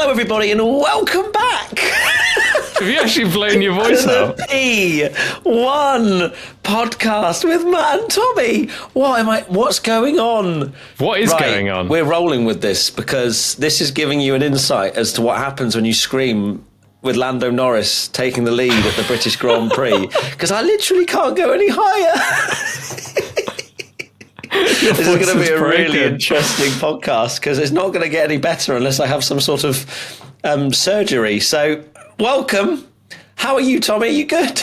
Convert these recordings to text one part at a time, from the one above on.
Hello, everybody, and welcome back. Have you actually blown your voice out? The P1 podcast with Matt and Tommy. What's going on? What is going on? We're rolling with this because this is giving you an insight as to what happens when you scream with Lando Norris taking the lead at the British Grand Prix. Because I literally can't go any higher. This is going to be a really interesting podcast because it's not going to get any better unless I have some sort of surgery. So, welcome. How are you, Tommy? Are you good?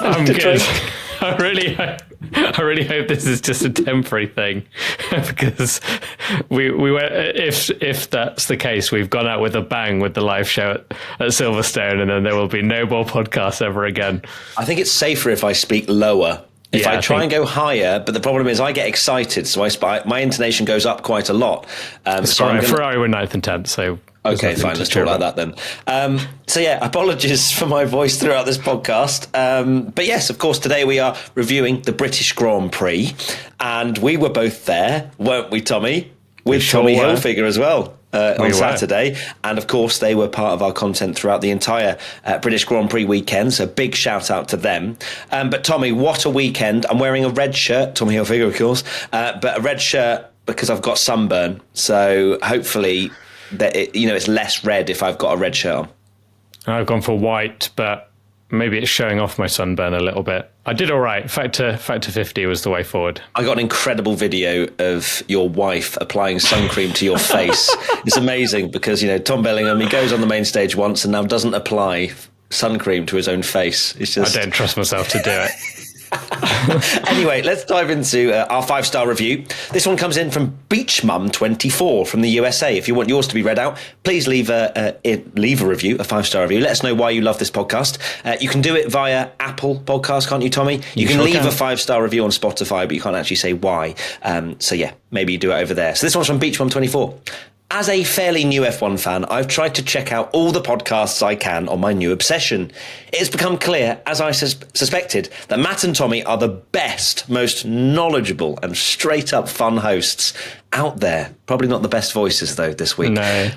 I'm good. I really hope this is just a temporary thing because we were, if that's the case, we've gone out with a bang with the live show at Silverstone, and then there will be no more podcasts ever again. I think it's safer if I speak lower. If I try and go higher, but the problem is I get excited, so my intonation goes up quite a lot. Ferrari were 9th and 10th, so... Okay, fine, let's talk like that then. So yeah, apologies for my voice throughout this podcast. But yes, of course, today we are reviewing the British Grand Prix, and we were both there, weren't we, Tommy? With Tommy Hilfiger as well. On Saturday, and of course they were part of our content throughout the entire British Grand Prix weekend, so big shout out to them. But Tommy, what a weekend. I'm wearing a red shirt, Tommy Hilfiger of course, but a red shirt because I've got sunburn, so hopefully that it's less red if I've got a red shirt on. I've gone for white, but maybe it's showing off my sunburn a little bit. I did all right. Factor 50 was the way forward. I got an incredible video of your wife applying sun cream to your face. It's amazing because, Tom Bellingham, he goes on the main stage once and now doesn't apply sun cream to his own face. It's just... I don't trust myself to do it. Anyway, let's dive into our 5-star review. This one comes in from Beachmum24 from the USA. If you want yours to be read out, please leave a review, a 5-star review. Let us know why you love this podcast. You can do it via Apple Podcasts, can't you, Tommy? You can leave a 5-star review on Spotify, but you can't actually say why. So yeah, maybe you do it over there. So this one's from Beachmum24. As a fairly new F1 fan, I've tried to check out all the podcasts I can on my new obsession. It has become clear, as I suspected, that Matt and Tommy are the best, most knowledgeable and straight-up fun hosts out there. Probably not the best voices, though, this week. No.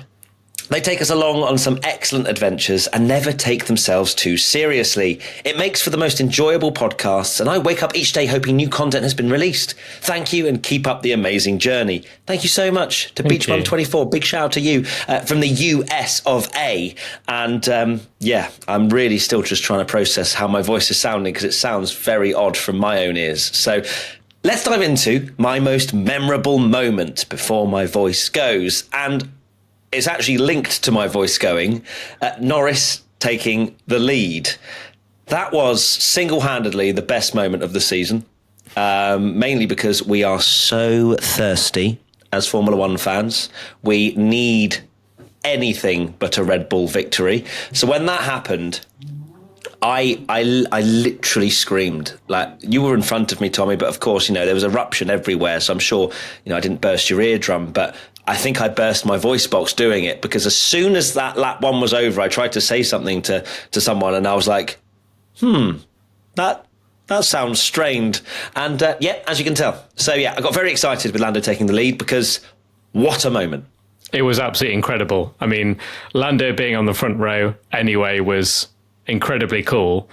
They take us along on some excellent adventures and never take themselves too seriously. It makes for the most enjoyable podcasts, and I wake up each day hoping new content has been released. Thank you, and keep up the amazing journey. Thank you so much to Beachmum24. Big shout out to you from the US of A. And I'm really still just trying to process how my voice is sounding because it sounds very odd from my own ears. So let's dive into my most memorable moment before my voice goes. And it's actually linked to my voice going. Norris taking the lead. That was single-handedly the best moment of the season, mainly because we are so thirsty as Formula One fans. We need anything but a Red Bull victory. So when that happened, I literally screamed. Like, you were in front of me, Tommy, but of course, there was eruption everywhere. So I'm sure, I didn't burst your eardrum, but I think I burst my voice box doing it because as soon as that lap one was over, I tried to say something to someone and I was like, that sounds strained. And as you can tell. So yeah, I got very excited with Lando taking the lead because what a moment. It was absolutely incredible. I mean, Lando being on the front row anyway was incredibly cool.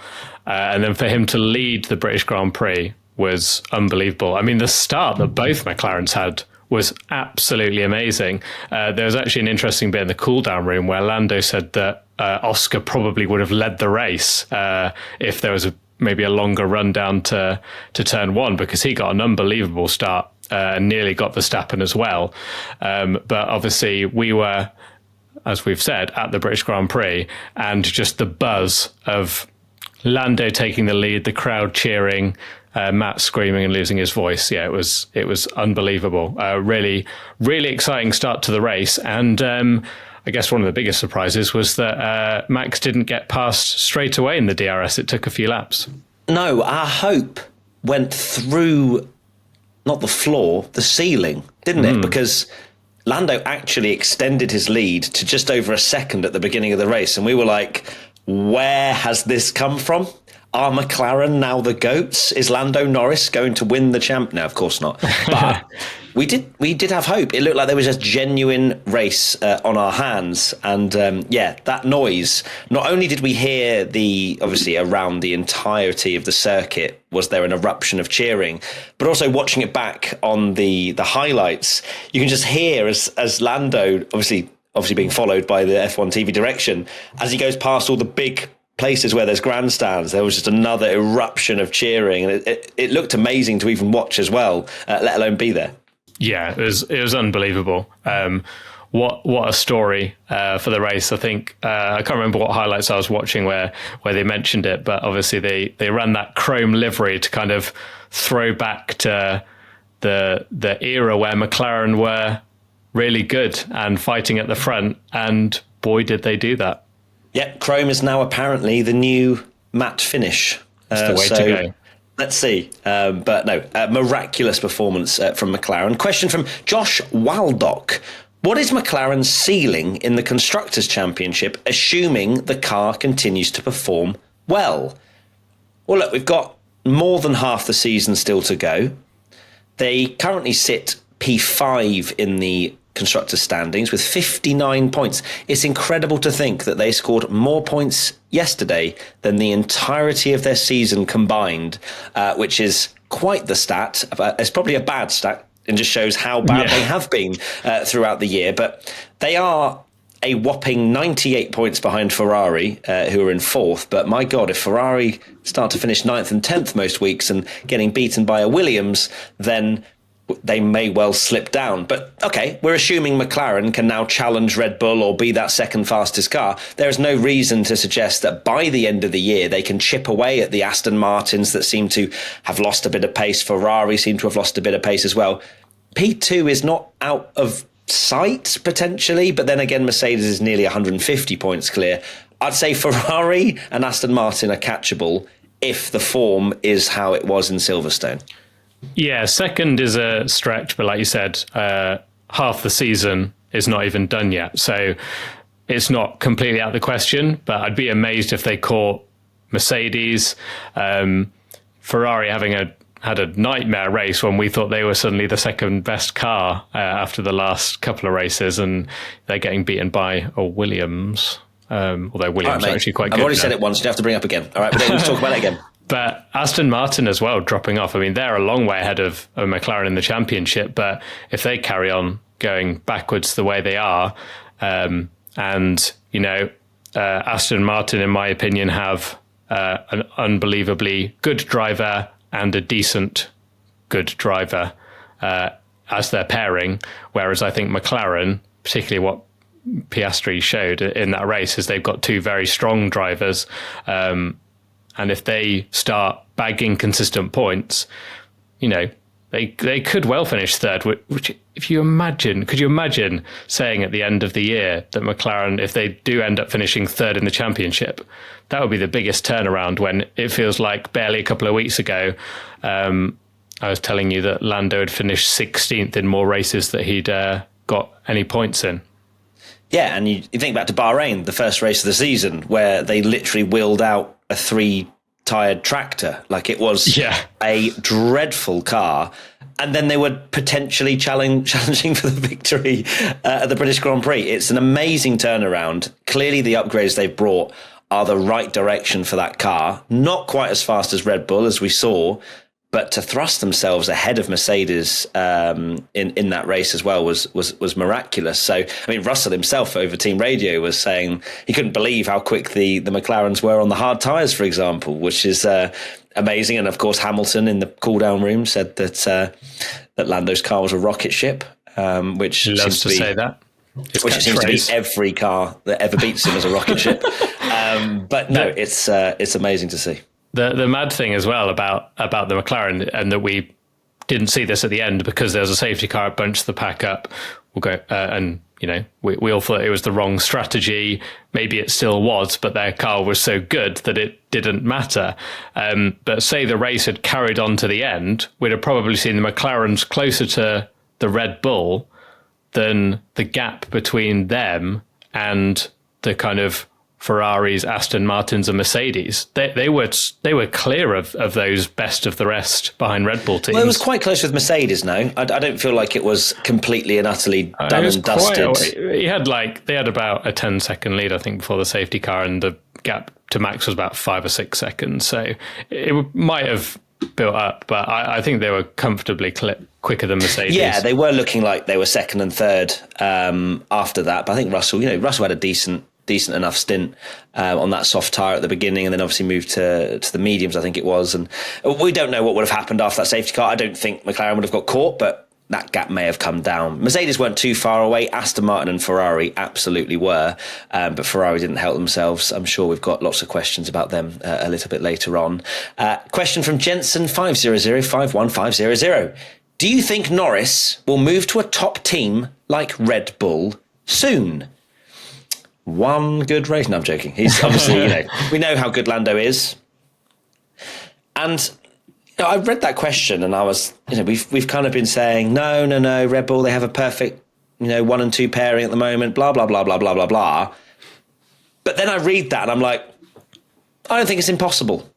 And then for him to lead the British Grand Prix was unbelievable. I mean, the start that both McLarens had was absolutely amazing. There was actually an interesting bit in the cool-down room where Lando said that Oscar probably would have led the race if there was maybe a longer run down to turn one, because he got an unbelievable start and nearly got Verstappen as well. But obviously we were, as we've said, at the British Grand Prix, and just the buzz of Lando taking the lead, the crowd cheering, Matt screaming and losing his voice. Yeah, it was unbelievable. Really, really exciting start to the race. And I guess one of the biggest surprises was that Max didn't get past straight away in the DRS. It took a few laps. No, our hope went through, not the floor, the ceiling, didn't it? Because Lando actually extended his lead to just over a second at the beginning of the race. And we were like, where has this come from? Are McLaren now the GOATs? Is Lando Norris going to win the champ? No, of course not. But we did have hope. It looked like there was a genuine race on our hands. And that noise, not only did we hear obviously around the entirety of the circuit, was there an eruption of cheering, but also watching it back on the highlights, you can just hear as Lando, obviously being followed by the F1 TV direction, as he goes past all the big places where there's grandstands, there was just another eruption of cheering, and it looked amazing to even watch as well, let alone be there. Yeah, it was unbelievable. What a story for the race. I think I can't remember what highlights I was watching where they mentioned it, but obviously they ran that chrome livery to kind of throw back to the era where McLaren were really good and fighting at the front, and boy did they do that. Yeah, chrome is now apparently the new matte finish. It's the way to go. Let's see. But no, miraculous performance from McLaren. Question from Josh Waldock. What is McLaren's ceiling in the Constructors' Championship, assuming the car continues to perform well? Well, look, we've got more than half the season still to go. They currently sit P5 in the Constructors' standings with 59 points. It's incredible to think that they scored more points yesterday than the entirety of their season combined, which is quite the stat. It's probably a bad stat and just shows how bad they have been throughout the year. But they are a whopping 98 points behind Ferrari, who are in fourth. But my God, if Ferrari start to finish 9th and 10th most weeks and getting beaten by a Williams, then they may well slip down. But okay, we're assuming McLaren can now challenge Red Bull or be that second fastest car. There is no reason to suggest that by the end of the year they can chip away at the Aston Martins that seem to have lost a bit of pace. Ferrari seem to have lost a bit of pace as well. P2 is not out of sight potentially, but then again Mercedes is nearly 150 points clear. I'd say Ferrari and Aston Martin are catchable if the form is how it was in Silverstone. Yeah, second is a stretch, but like you said, half the season is not even done yet. So it's not completely out of the question, but I'd be amazed if they caught Mercedes. Ferrari having had a nightmare race when we thought they were suddenly the second best car after the last couple of races, and they're getting beaten by a Williams. Although Williams are actually quite good. I've already said it once, you have to bring it up again. All right, but let's talk about it again. But Aston Martin as well, dropping off. I mean, they're a long way ahead of McLaren in the championship, but if they carry on going backwards the way they are, Aston Martin, in my opinion, have an unbelievably good driver and a decent good driver as their pairing, whereas I think McLaren, particularly what Piastri showed in that race, is they've got two very strong drivers, and if they start bagging consistent points, they could well finish third. Which, could you imagine saying at the end of the year that McLaren, if they do end up finishing third in the championship, that would be the biggest turnaround, when it feels like barely a couple of weeks ago, I was telling you that Lando had finished 16th in more races that he'd got any points in. Yeah, and you think back to Bahrain, the first race of the season, where they literally wheeled out a 3-tired tractor. Like, it was a dreadful car. And then they were potentially challenging for the victory at the British Grand Prix. It's an amazing turnaround. Clearly, the upgrades they've brought are the right direction for that car. Not quite as fast as Red Bull, as we saw, but to thrust themselves ahead of Mercedes in that race as well was miraculous. So, I mean, Russell himself over team radio was saying he couldn't believe how quick the McLarens were on the hard tyres, for example, which is amazing. And of course, Hamilton in the cool-down room said that Lando's car was a rocket ship, which he loves to say that. Which it seems to be every car that ever beats him as a rocket ship. But no, it's amazing to see. The mad thing as well about the McLaren, and that we didn't see this at the end because there was a safety car, it bunched the pack up. We'll go, and we all thought it was the wrong strategy. Maybe it still was, but their car was so good that it didn't matter. But say the race had carried on to the end, we'd have probably seen the McLarens closer to the Red Bull than the gap between them and the kind of Ferraris, Aston Martins, and Mercedes. They were clear of those best of the rest behind Red Bull teams. Well, it was quite close with Mercedes. No, I don't feel like it was completely and utterly done and dusted. They had about a 10-second lead, I think, before the safety car, and the gap to Max was about 5 or 6 seconds. So it might have built up, but I think they were comfortably quicker than Mercedes. Yeah, they were looking like they were second and third after that. But I think Russell had a decent enough stint on that soft tyre at the beginning, and then obviously moved to the mediums, I think it was. And we don't know what would have happened after that safety car. I don't think McLaren would have got caught, but that gap may have come down. Mercedes weren't too far away. Aston Martin and Ferrari absolutely were, but Ferrari didn't help themselves. I'm sure we've got lots of questions about them a little bit later on. Question from Jensen 500-51500. Do you think Norris will move to a top team like Red Bull soon? One good race. No, I'm joking. He's obviously, we know how good Lando is. And I read that question and I was, we've kind of been saying, no, Red Bull, they have a perfect, 1 and 2 pairing at the moment, blah, blah, blah, blah, blah, blah, blah. But then I read that and I'm like, I don't think it's impossible.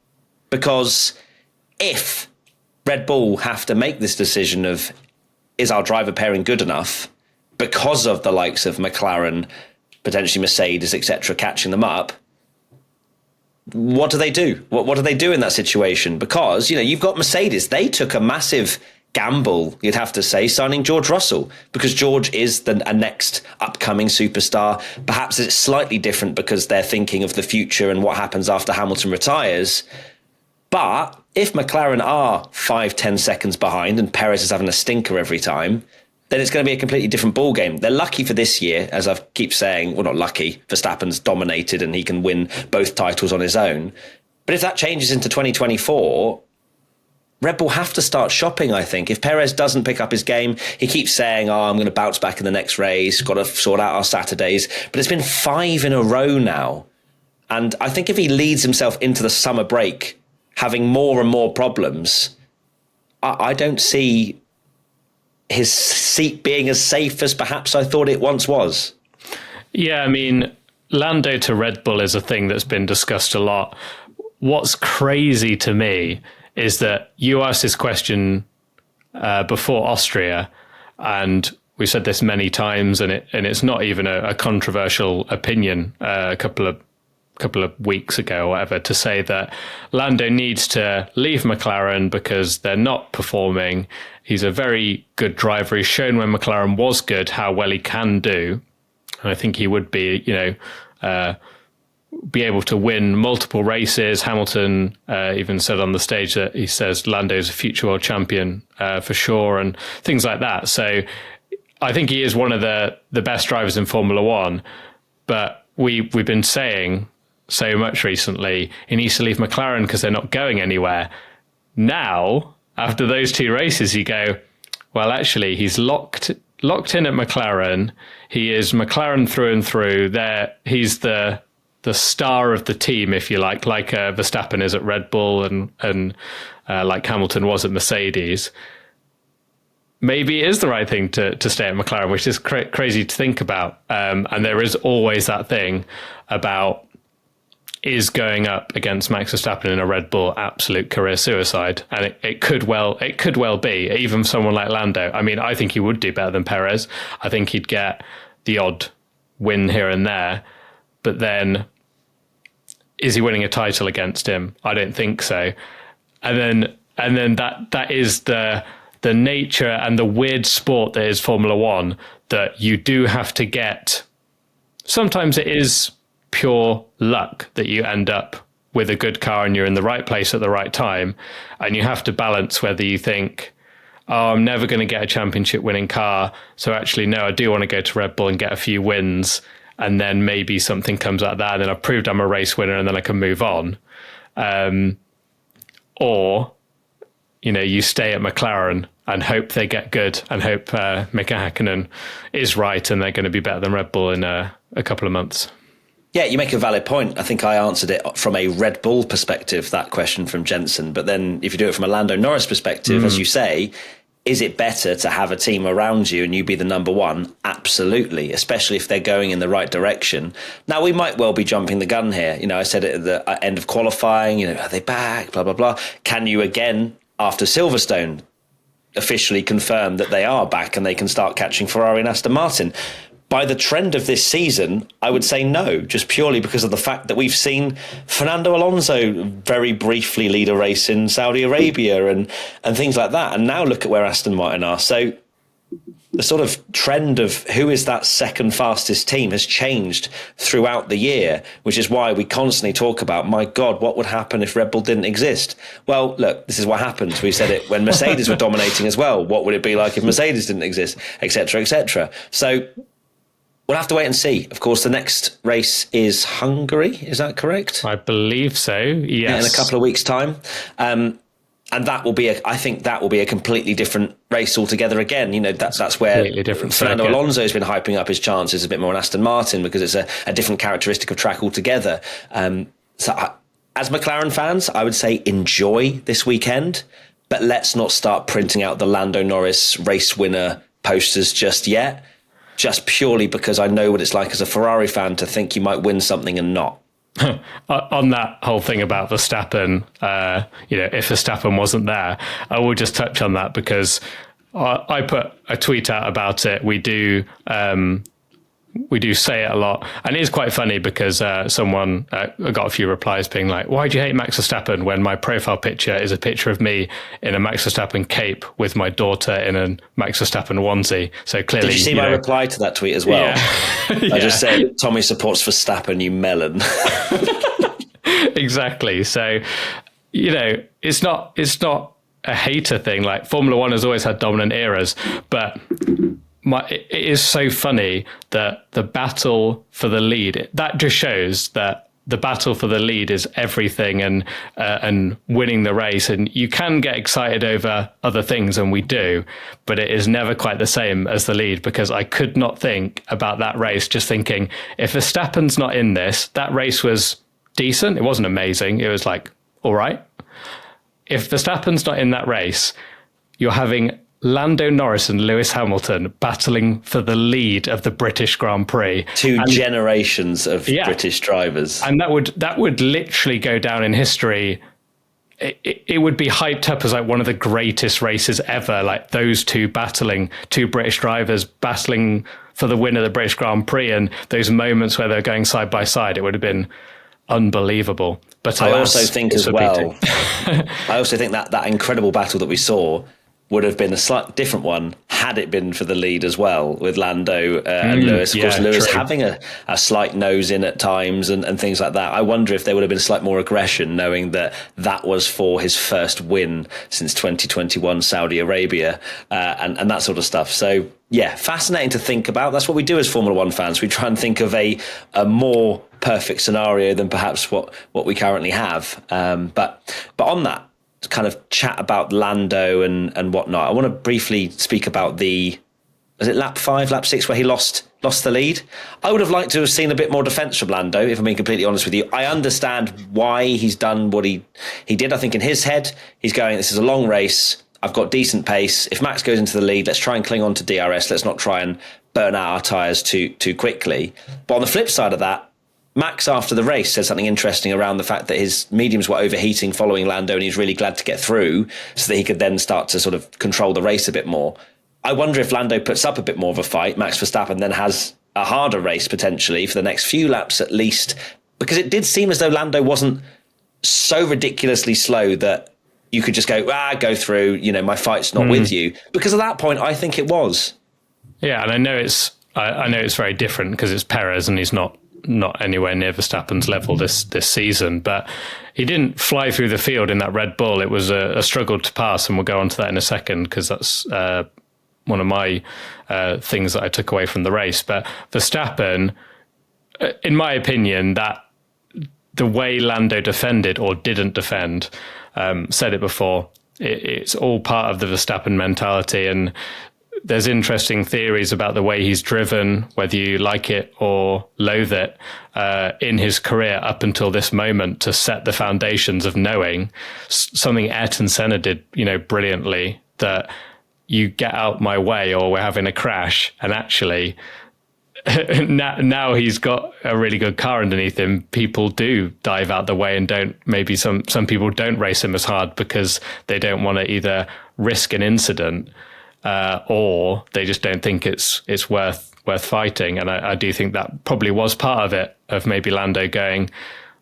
Because if Red Bull have to make this decision of, is our driver pairing good enough, because of the likes of McLaren, potentially Mercedes, etc., catching them up, what do they do? What do they do in that situation? Because, you've got Mercedes. They took a massive gamble, you'd have to say, signing George Russell, because George is a next upcoming superstar. Perhaps it's slightly different because they're thinking of the future and what happens after Hamilton retires. But if McLaren are 5-10 seconds behind and Perez is having a stinker every time, then it's going to be a completely different ball game. They're lucky for this year, as I keep saying. Well, not lucky. Verstappen's dominated and he can win both titles on his own. But if that changes into 2024, Red Bull have to start shopping, I think. If Perez doesn't pick up his game, he keeps saying, I'm going to bounce back in the next race, got to sort out our Saturdays. But it's been 5 in a row now. And I think if he leads himself into the summer break, having more and more problems, I don't see his seat being as safe as perhaps I thought it once was. Yeah, I mean, Lando to Red Bull is a thing that's been discussed a lot. What's crazy to me is that you asked this question before Austria, and we've said this many times, and it's not even a controversial opinion a couple of weeks ago or whatever, to say that Lando needs to leave McLaren because they're not performing. He's a very good driver. He's shown when McLaren was good how well he can do. And I think he would be, be able to win multiple races. Hamilton even said on the stage that he says Lando's a future world champion for sure, and things like that. So I think he is one of the best drivers in Formula One. But we've been saying so much recently, he needs to leave McLaren because they're not going anywhere. Now, after those 2 races, you go, well, actually, he's locked in at McLaren. He is McLaren through and through. He's the star of the team, if you like Verstappen is at Red Bull and like Hamilton was at Mercedes. Maybe it is the right thing to stay at McLaren, which is crazy to think about. And there is always that thing about, is going up against Max Verstappen in a Red Bull absolute career suicide? And it could well be, even someone like Lando. I mean, I think he would do better than Perez. I think he'd get the odd win here and there. But then, is he winning a title against him? I don't think so. And then that is the nature and the weird sport that is Formula One, that you do have to get. Sometimes it is pure luck that you end up with a good car and you're in the right place at the right time, and you have to balance whether you think, I'm never going to get a championship winning car, so actually no, I do want to go to Red Bull and get a few wins, and then maybe something comes out of that and then I've proved I'm a race winner and then I can move on. Or you stay at McLaren and hope they get good and hope Mika Häkkinen is right and they're going to be better than Red Bull in a couple of months. Yeah, you make a valid point. I think I answered it from a Red Bull perspective, that question from Jensen. But then if you do it from a Lando Norris perspective, as you say, Is it better to have a team around you and you be the number one? Absolutely, especially if they're going in the right direction. Now, we might well be jumping the gun here. I said it at the end of qualifying, are they back? Blah, blah, blah. Can you again, after Silverstone, officially confirm that they are back and they can start catching Ferrari and Aston Martin? By the trend of this season, I would say no, just purely because of the fact that we've seen Fernando Alonso very briefly lead a race in Saudi Arabia and things like that. And now look at where Aston Martin are. So the sort of trend of who is that second fastest team has changed throughout the year, which is why we constantly talk about, my God, what would happen if Red Bull didn't exist? Well, look, this is what happens. We said it when Mercedes were dominating as well. What would it be like if Mercedes didn't exist, et cetera, et cetera. So we'll have to wait and see. Of course, the next race is Hungary. Is that correct? I believe so, yes. In a couple of weeks' time. And that will be, I think that will be a completely different race altogether again. That's where Fernando Alonso has been hyping up his chances a bit more on Aston Martin because it's a different characteristic of track altogether. As McLaren fans, I would say enjoy this weekend, but let's not start printing out the Lando Norris race winner posters just yet, just purely because I know what it's like as a Ferrari fan to think you might win something and not. On that whole thing about Verstappen, if Verstappen wasn't there, I will just touch on that because I put a tweet out about it. We do say it a lot, and it is quite funny because someone got a few replies being like, "Why do you hate Max Verstappen?" when my profile picture is a picture of me in a Max Verstappen cape with my daughter in a Max Verstappen onesie. So clearly, did you see my reply to that tweet as well? Yeah. I just said, "Tommy supports Verstappen, you melon." Exactly. So, it's not a hater thing. Like Formula One has always had dominant eras, but it is so funny that the battle for the lead, that just shows that the battle for the lead is everything and winning the race. And you can get excited over other things, and we do, but it is never quite the same as the lead, because I could not think about that race just thinking, if Verstappen's not in this, that race was decent. It wasn't amazing. It was like, all right. If Verstappen's not in that race, you're having Lando Norris and Lewis Hamilton battling for the lead of the British Grand Prix. Two generations of British drivers. And that would literally go down in history. It would be hyped up as like one of the greatest races ever, like those two British drivers battling for the win of the British Grand Prix, and those moments where they're going side by side, it would have been unbelievable. But I also think as well, I also think that incredible battle that we saw would have been a slight different one had it been for the lead as well, with Lando and Lewis. Of course, Lewis having a slight nose in at times and things like that. I wonder if there would have been a slight more aggression, knowing that was for his first win since 2021 Saudi Arabia and that sort of stuff. So, yeah, fascinating to think about. That's what we do as Formula One fans. We try and think of a more perfect scenario than perhaps what we currently have. But on that, to kind of chat about Lando and whatnot, I want to briefly speak about was it lap 5, lap 6, where he lost the lead? I would have liked to have seen a bit more defence from Lando, if I'm being completely honest with you. I understand why he's done what he did. I think in his head, he's going, this is a long race. I've got decent pace. If Max goes into the lead, let's try and cling on to DRS. Let's not try and burn out our tyres too quickly. But on the flip side of that, Max, after the race, said something interesting around the fact that his mediums were overheating following Lando, and he's really glad to get through so that he could then start to sort of control the race a bit more. I wonder if Lando puts up a bit more of a fight, Max Verstappen then has a harder race potentially for the next few laps at least, because it did seem as though Lando wasn't so ridiculously slow that you could just go through, my fight's not with you. Because at that point, I think it was. Yeah, and I know it's very different because it's Perez and he's not anywhere near Verstappen's level this season, but he didn't fly through the field in that Red Bull. It was a struggle to pass, and we'll go on to that in a second because that's one of my things that I took away from the race. But Verstappen, in my opinion, that the way Lando defended or didn't defend, said it before, it's all part of the Verstappen mentality, and there's interesting theories about the way he's driven, whether you like it or loathe it, in his career up until this moment to set the foundations of knowing something Ayrton Senna did, brilliantly, that you get out my way or we're having a crash. And actually, now he's got a really good car underneath him. People do dive out the way and maybe some people don't race him as hard because they don't want to either risk an incident or they just don't think it's worth fighting. And I do think that probably was part of it, of maybe Lando going,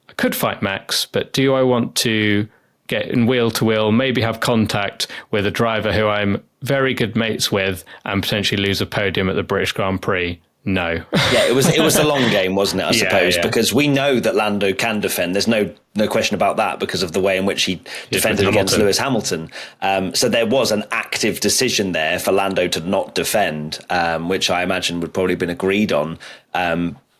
I could fight Max, but do I want to get in wheel to wheel, maybe have contact with a driver who I'm very good mates with and potentially lose a podium at the British Grand Prix? No. Yeah, it was the long game, wasn't it, I suppose, because we know that Lando can defend. There's no question about that because of the way in which he defended against Lewis Hamilton. So there was an active decision there for Lando to not defend, which I imagine would probably have been agreed on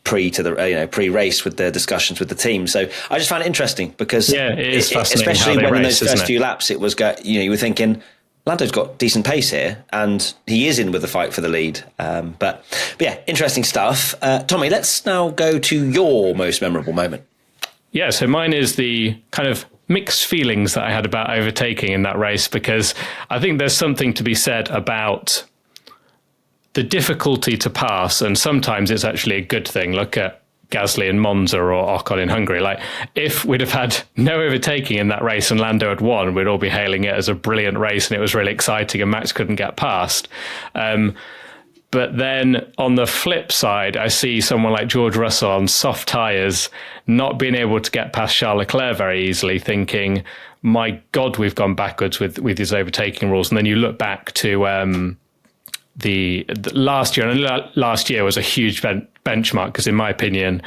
pre-race with the discussions with the team. So I just found it interesting because it is fascinating, especially when in those first it? few laps it was you were thinking, Lando's got decent pace here, and he is in with the fight for the lead. But yeah, interesting stuff. Tommy, let's now go to your most memorable moment. Yeah, so mine is the kind of mixed feelings that I had about overtaking in that race, because I think there's something to be said about the difficulty to pass, and sometimes it's actually a good thing. Look at Gasly in Monza or Ocon in Hungary. Like, if we'd have had no overtaking in that race and Lando had won, we'd all be hailing it as a brilliant race and it was really exciting and Max couldn't get past. But then on the flip side, I see someone like George Russell on soft tyres not being able to get past Charles Leclerc very easily, thinking, my God, we've gone backwards with these overtaking rules. And then you look back to the last year, and last year was a huge benchmark because, in my opinion,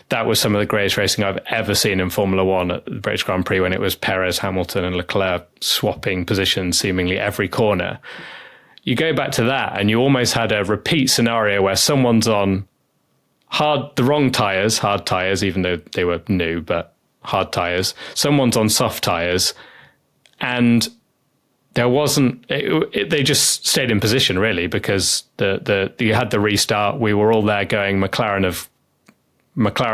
that was some of the greatest racing I've ever seen in Formula One at the British Grand Prix, when it was Perez, Hamilton and Leclerc swapping positions seemingly every corner. You go back to that and you almost had a repeat scenario where someone's on hard tyres, even though they were new, but hard tyres. Someone's on soft tyres, and there wasn't. They just stayed in position really, because you had the restart. We were all there going, McLaren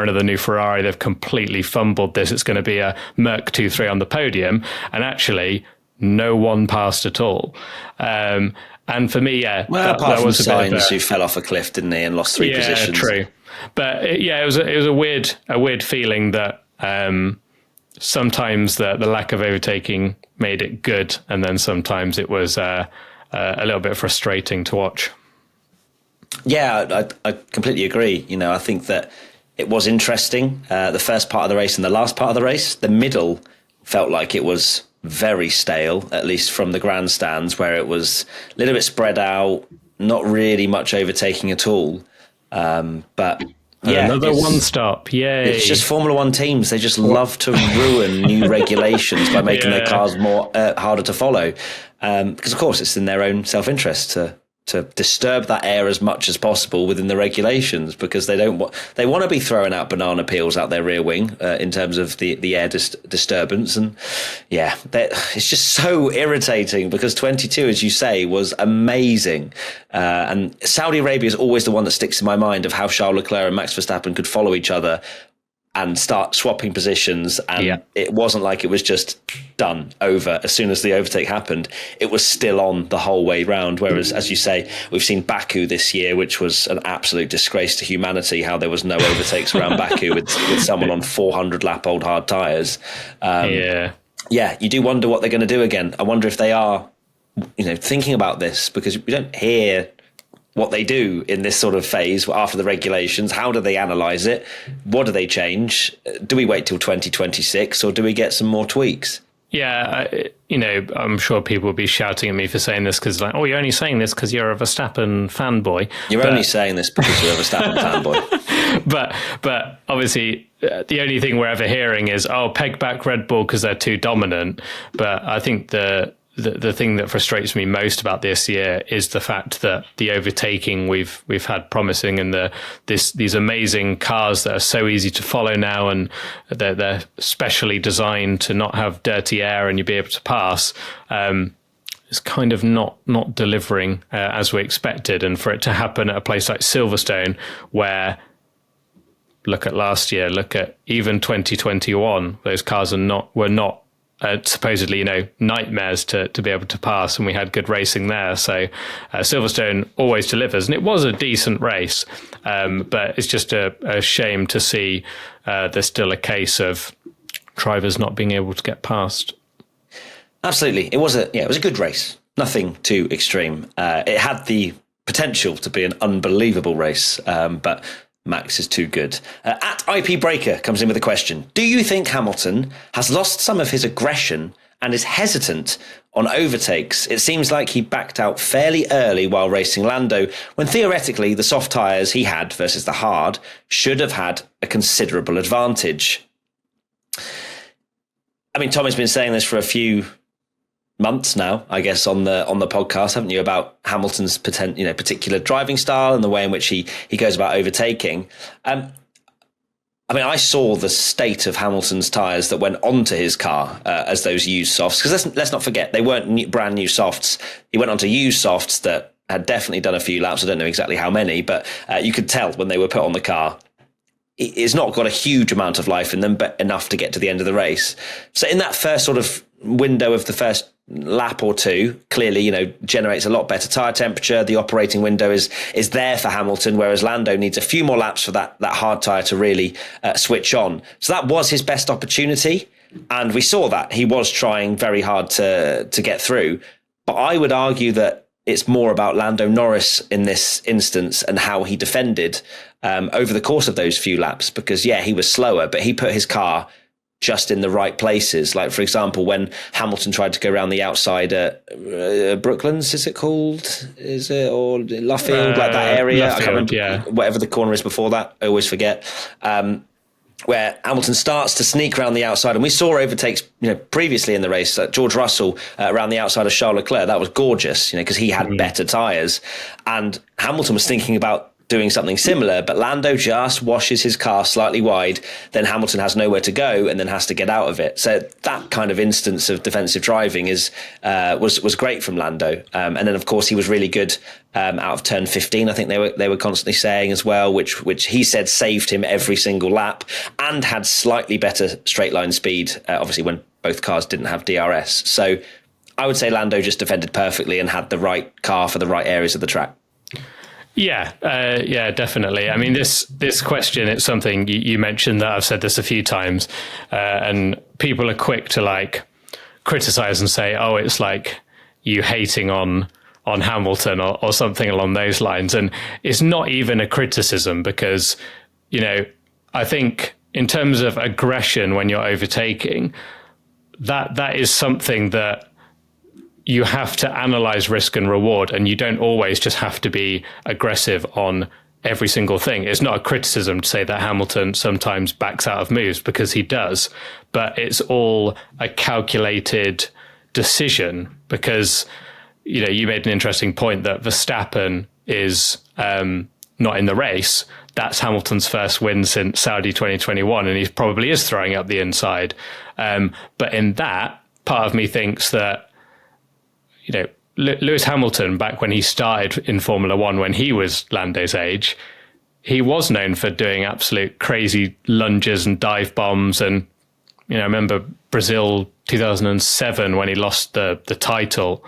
are the new Ferrari. They've completely fumbled this. It's going to be a Merc 2-3 on the podium, and actually no one passed at all. And for me, apart from Sainz, who fell off a cliff, didn't he, and lost 3 positions. Yeah, true. But it was a weird feeling that sometimes the lack of overtaking made it good, and then sometimes it was a little bit frustrating to watch. Yeah, I completely agree. I think that it was interesting, the first part of the race and the last part of the race. The middle felt like it was very stale, at least from the grandstands, where it was a little bit spread out, not really much overtaking at all. But yeah, another one stop. Yay. It's just Formula One teams. They just love to ruin new regulations by making their cars more harder to follow. Because of course it's in their own self-interest to disturb that air as much as possible within the regulations, because they want to be throwing out banana peels out their rear wing in terms of the air disturbance. And yeah, it's just so irritating, because 22, as you say, was amazing. And Saudi Arabia is always the one that sticks in my mind, of how Charles Leclerc and Max Verstappen could follow each other and start swapping positions, and it wasn't like it was just done over as soon as the overtake happened. It was still on the whole way round, whereas, as you say, we've seen Baku this year, which was an absolute disgrace to humanity, how there was no overtakes around Baku with someone on 400 lap old hard tyres. Yeah, you do wonder what they're going to do again. I wonder if they are thinking about this, because we don't hear what they do in this sort of phase after the regulations. How do they analyse it? What do they change? Do we wait till 2026, or do we get some more tweaks? Yeah, I'm sure people will be shouting at me for saying this, because you're only saying this because you're a Verstappen fanboy. You're only saying this because you're a Verstappen fanboy. But obviously, the only thing we're ever hearing is, peg back Red Bull because they're too dominant. But I think the thing that frustrates me most about this year is the fact that the overtaking we've had promising, and these amazing cars that are so easy to follow now, and they're specially designed to not have dirty air and you'll be able to pass, is kind of not delivering as we expected. And for it to happen at a place like Silverstone, where, look at last year, look at even 2021, those cars were not supposedly, nightmares to be able to pass, and we had good racing there. So Silverstone always delivers, and it was a decent race. But it's just a shame to see there's still a case of drivers not being able to get past. Absolutely. It was a good race. Nothing too extreme. It had the potential to be an unbelievable race, but Max is too good. At IP Breaker comes in with a question. Do you think Hamilton has lost some of his aggression and is hesitant on overtakes? It seems like he backed out fairly early while racing Lando, when theoretically the soft tyres he had versus the hard should have had a considerable advantage. I mean, Tom has been saying this for a few months now, I guess, on the podcast, haven't you, about Hamilton's particular driving style and the way in which he goes about overtaking. I mean, I saw the state of Hamilton's tyres that went onto his car as those used softs, because let's not forget, they weren't brand new softs. He went onto used softs that had definitely done a few laps. I don't know exactly how many, but you could tell when they were put on the car. It's not got a huge amount of life in them, but enough to get to the end of the race. So in that first sort of window of the first lap or two, clearly, generates a lot better tyre temperature. The operating window is there for Hamilton, whereas Lando needs a few more laps for that hard tyre to really switch on. So that was his best opportunity. And we saw that he was trying very hard to get through. But I would argue that it's more about Lando Norris in this instance and how he defended over the course of those few laps, because, he was slower, but he put his car just in the right places. Like, for example, when Hamilton tried to go around the outside at Brooklands, is it called? Is it? Or Luffield, like that area? Luffield, I can't remember. Whatever the corner is before that, I always forget. Where Hamilton starts to sneak around the outside. And we saw overtakes, previously in the race, George Russell around the outside of Charles Leclerc. That was gorgeous, because he had better tyres. And Hamilton was thinking about doing something similar, but Lando just washes his car slightly wide, then Hamilton has nowhere to go and then has to get out of it. So that kind of instance of defensive driving was great from Lando. And then, of course, he was really good out of turn 15. I think they were constantly saying as well, which he said saved him every single lap, and had slightly better straight line speed, obviously when both cars didn't have DRS. So I would say Lando just defended perfectly and had the right car for the right areas of the track. Yeah, definitely. I mean, this question, it's something you mentioned that I've said this a few times, and people are quick to criticize and say, oh, it's like you hating on Hamilton or something along those lines. And it's not even a criticism, because, I think in terms of aggression when you're overtaking, that is something that you have to analyze risk and reward, and you don't always just have to be aggressive on every single thing. It's not a criticism to say that Hamilton sometimes backs out of moves, because he does, but it's all a calculated decision, because, you made an interesting point that Verstappen is not in the race. That's Hamilton's first win since Saudi 2021, and he probably is throwing up the inside. But in that, part of me thinks that, Lewis Hamilton, back when he started in Formula One, when he was Lando's age, he was known for doing absolute crazy lunges and dive bombs. And, I remember Brazil 2007 when he lost the title,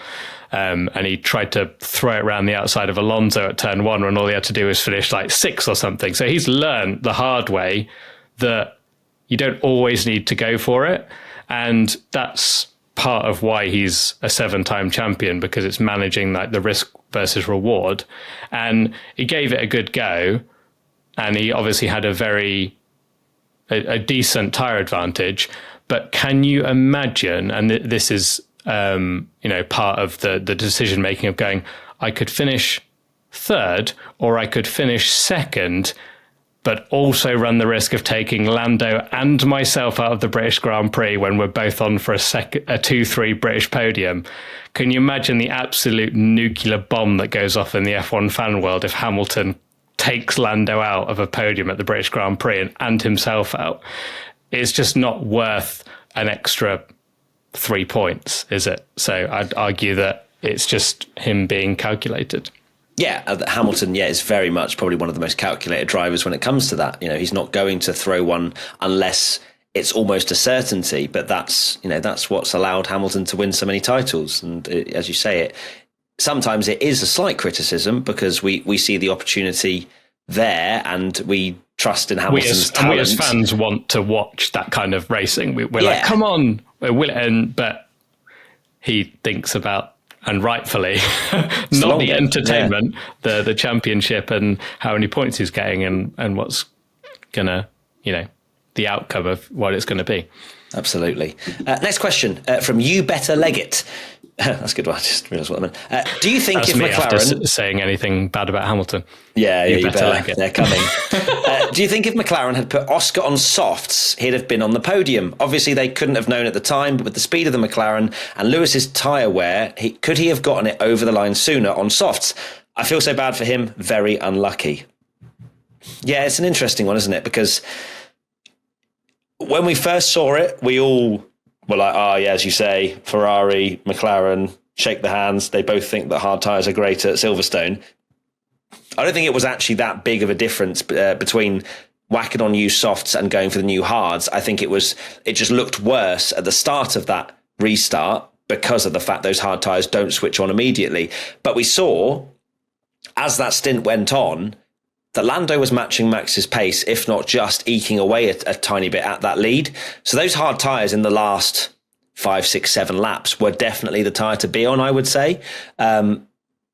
and he tried to throw it around the outside of Alonso at turn one when all he had to do was finish like sixth or something. So he's learned the hard way that you don't always need to go for it. And that's part of why he's a 7-time champion, because it's managing the risk versus reward. And he gave it a good go, and he obviously had a decent tyre advantage. But can you imagine, and this is part of the decision making of going, I could finish third or I could finish second, but also run the risk of taking Lando and myself out of the British Grand Prix when we're both on for a 2-3 British podium. Can you imagine the absolute nuclear bomb that goes off in the F1 fan world if Hamilton takes Lando out of a podium at the British Grand Prix and himself out? It's just not worth an extra 3 points, is it? So I'd argue that it's just him being calculated. Yeah, Hamilton, is very much probably one of the most calculated drivers when it comes to that. He's not going to throw one unless it's almost a certainty. But that's what's allowed Hamilton to win so many titles. And as you say, sometimes it is a slight criticism because we see the opportunity there and we trust in Hamilton's talent. We as fans want to watch that kind of racing. We're like, come on, but he thinks about, and rightfully, not the entertainment, the championship and how many points he's getting and what's gonna, the outcome of what it's going to be. Absolutely. Next question from You Better Leggett. That's a good one. I just realised what I meant. Do you think That's if me McLaren... after saying anything bad about Hamilton. Yeah, you better. They're coming. Do you think if McLaren had put Oscar on softs, he'd have been on the podium? Obviously, they couldn't have known at the time, but with the speed of the McLaren and Lewis's tyre wear, could he have gotten it over the line sooner on softs? I feel so bad for him. Very unlucky. Yeah, it's an interesting one, isn't it? Because when we first saw it, we all were like, as you say, Ferrari, McLaren, shake the hands. They both think that hard tyres are great at Silverstone. I don't think it was actually that big of a difference between whacking on new softs and going for the new hards. I think it just looked worse at the start of that restart because of the fact those hard tyres don't switch on immediately. But we saw, as that stint went on, that Lando was matching Max's pace, if not just eking away a tiny bit at that lead. So those hard tyres in the last 5, 6, 7 laps were definitely the tyre to be on, I would say.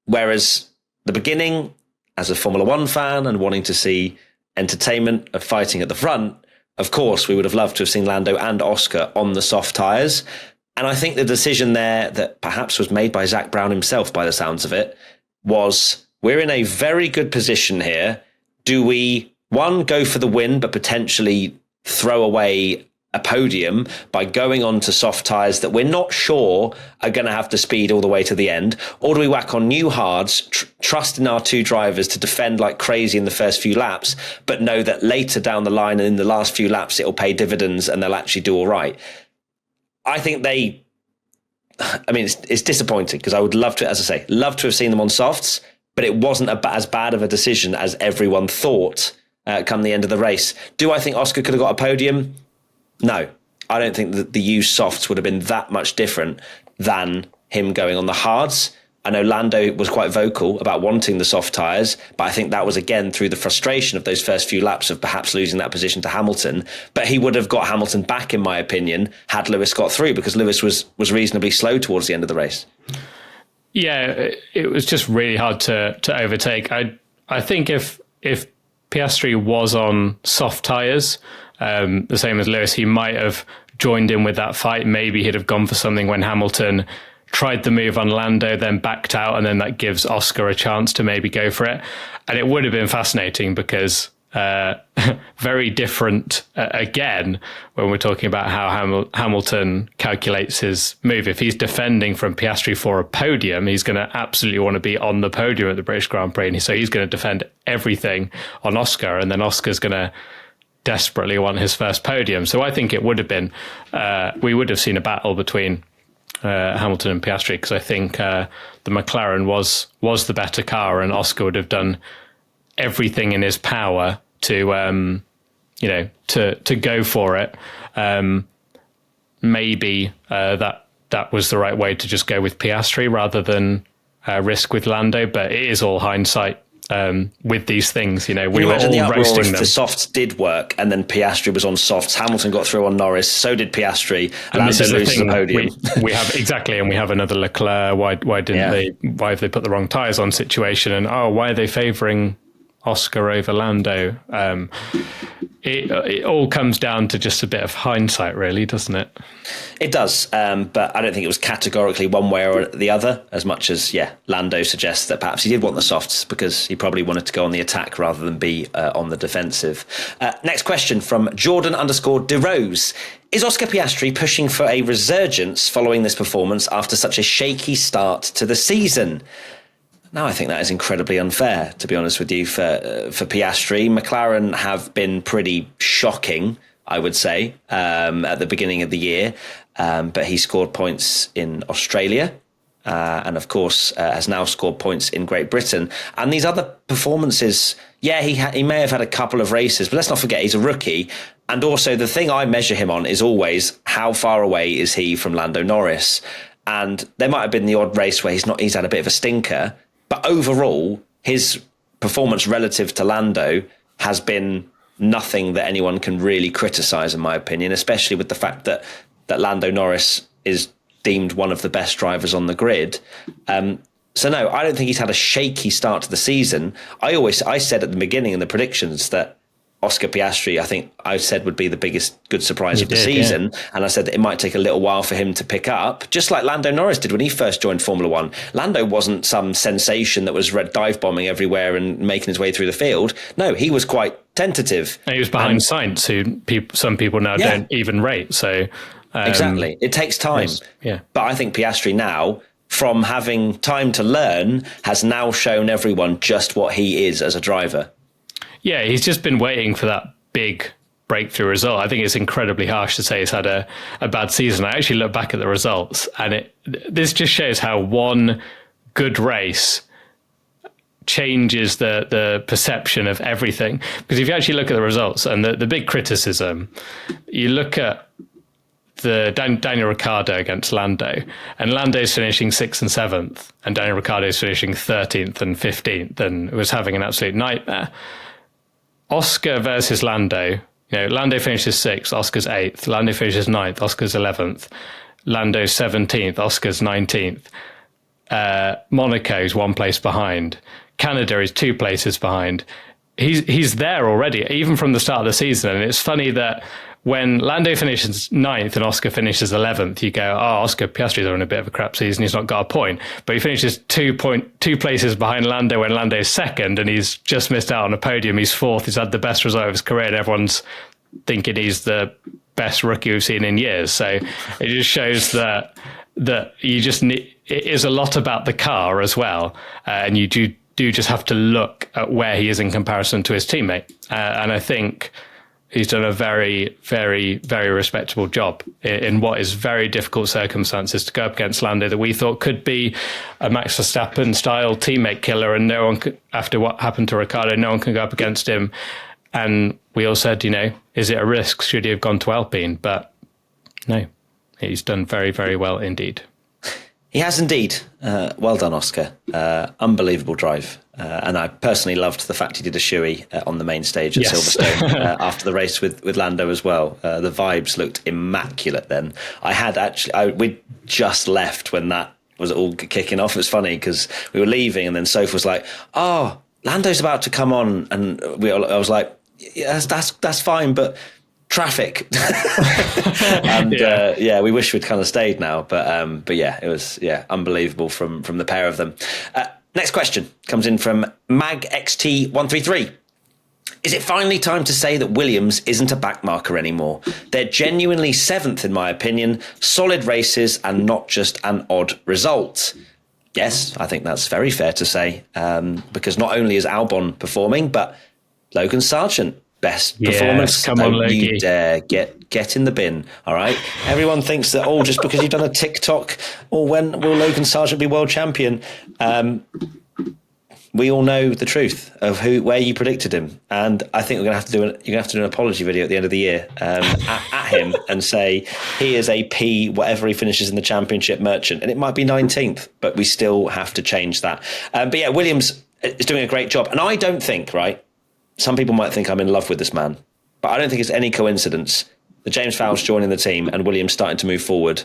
Whereas the beginning, as a Formula One fan and wanting to see entertainment of fighting at the front, of course, we would have loved to have seen Lando and Oscar on the soft tyres. And I think the decision there that perhaps was made by Zak Brown himself, by the sounds of it, was we're in a very good position here. Do we, one, go for the win, but potentially throw away a podium by going on to soft tyres that we're not sure are going to have the speed all the way to the end? Or do we whack on new hards, trust in our two drivers to defend like crazy in the first few laps, but know that later down the line and in the last few laps, it'll pay dividends and they'll actually do all right? I think it's disappointing because I would love to, as I say, love to have seen them on softs, but it wasn't as bad of a decision as everyone thought come the end of the race. Do I think Oscar could have got a podium? No. I don't think that the used softs would have been that much different than him going on the hards. I know Lando was quite vocal about wanting the soft tyres, but I think that was again through the frustration of those first few laps of perhaps losing that position to Hamilton. But he would have got Hamilton back, in my opinion, had Lewis got through, because Lewis was reasonably slow towards the end of the race. Yeah, it was just really hard to overtake. I think if Piastri was on soft tyres, the same as Lewis, he might have joined in with that fight. Maybe he'd have gone for something when Hamilton tried the move on Lando, then backed out, and then that gives Oscar a chance to maybe go for it. And it would have been fascinating because very different, again, when we're talking about how Hamilton calculates his move. If he's defending from Piastri for a podium, he's going to absolutely want to be on the podium at the British Grand Prix. And so he's going to defend everything on Oscar, and then Oscar's going to desperately want his first podium. So I think it would have been, we would have seen a battle between Hamilton and Piastri, because I think the McLaren was the better car, and Oscar would have done everything in his power to to go for it. Maybe that was the right way to just go with Piastri rather than risk with Lando, but it is all hindsight. With these things, we were all roasting them. The softs did work, and then Piastri was on softs. Hamilton got through on Norris, so did Piastri. And Lando loses the podium. We have exactly, and we have another Leclerc. Why have they put the wrong tyres on situation? And why are they favouring Oscar over Lando? It all comes down to just a bit of hindsight, really, doesn't it? It does, but I don't think it was categorically one way or the other, as much as, Lando suggests that perhaps he did want the softs because he probably wanted to go on the attack rather than be on the defensive. Next question from Jordan_DeRose. Is Oscar Piastri pushing for a resurgence following this performance after such a shaky start to the season? Now, I think that is incredibly unfair, to be honest with you, for Piastri. McLaren have been pretty shocking, I would say, at the beginning of the year. But he scored points in Australia. and of course has now scored points in Great Britain. And these other performances, he may have had a couple of races, but let's not forget he's a rookie. And also the thing I measure him on is always how far away is he from Lando Norris. And there might have been the odd race where he's had a bit of a stinker, but overall his performance relative to Lando has been nothing that anyone can really criticise, in my opinion, especially with the fact that Lando Norris is deemed one of the best drivers on the grid. So no, I don't think he's had a shaky start to the season. I said at the beginning in the predictions that Oscarpiastri, I think I said, would be the biggest good surprise of the season. Yeah. And I said that it might take a little while for him to pick up, just like Lando Norris did when he first joined Formula One. Lando wasn't some sensation that was dive bombing everywhere and making his way through the field. No, he was quite tentative. And he was behind Sainz, who some people now don't even rate. So exactly. It takes time. Yeah. But I think Piastri now, from having time to learn, has now shown everyone just what he is as a driver. Yeah, he's just been waiting for that big breakthrough result. I think it's incredibly harsh to say he's had a bad season. I actually look back at the results, and this just shows how one good race changes the perception of everything. Because if you actually look at the results and the big criticism, you look at the Daniel Ricciardo against Lando, and Lando's finishing 6th and 7th, and Daniel Ricciardo's finishing 13th and 15th, and was having an absolute nightmare. Oscar versus Lando, Lando finishes 6th, Oscar's 8th. Lando finishes 9th, Oscar's 11th. Lando's 17th, Oscar's 19th. Monaco's 1 place behind. Canada is 2 places behind. He's there already, even from the start of the season. And it's funny that when Lando finishes 9th and Oscar finishes 11th, you go, Oscar Piastri's having a bit of a crap season. He's not got a point. But he finishes 2 places behind Lando when Lando's 2nd, and he's just missed out on a podium. He's 4th. He's had the best result of his career, and everyone's thinking he's the best rookie we've seen in years. So it just shows that you just need, it is a lot about the car as well. And you do just have to look at where he is in comparison to his teammate. And I think he's done a very, very, very respectable job in what is very difficult circumstances to go up against Lando that we thought could be a Max Verstappen style teammate killer, and no one could, after what happened to Ricciardo, no one can go up against him. And we all said, is it a risk? Should he have gone to Alpine? But no, he's done very, very well indeed. He has indeed. Well done, Oscar. Unbelievable drive. And I personally loved the fact he did a shoey on the main stage at Silverstone after the race with Lando as well. The vibes looked immaculate then. We just left when that was all kicking off. It was funny because we were leaving and then Soph was like, Lando's about to come on. And I was like, yeah, that's fine, but traffic. And we wish we'd kind of stayed now, but yeah, it was unbelievable from the pair of them. Next question comes in from MagXT133. Is it finally time to say that Williams isn't a backmarker anymore? They're genuinely 7th in my opinion, solid races and not just an odd result. Yes, I think that's very fair to say, because not only is Albon performing, but Logan Sargent, best performance. Come on, Logie. You dare get in the bin, all right? Everyone thinks that, just because you've done a TikTok, or when will Logan Sargent be world champion? We all know the truth of where you predicted him, and I think you're gonna have to do an apology video at the end of the year at him and say he is a P whatever he finishes in the championship merchant, and it might be 19th, but we still have to change that. But yeah, Williams is doing a great job, and I don't think, right, some people might think I'm in love with this man, but I don't think it's any coincidence that James Vowles joining the team and Williams starting to move forward.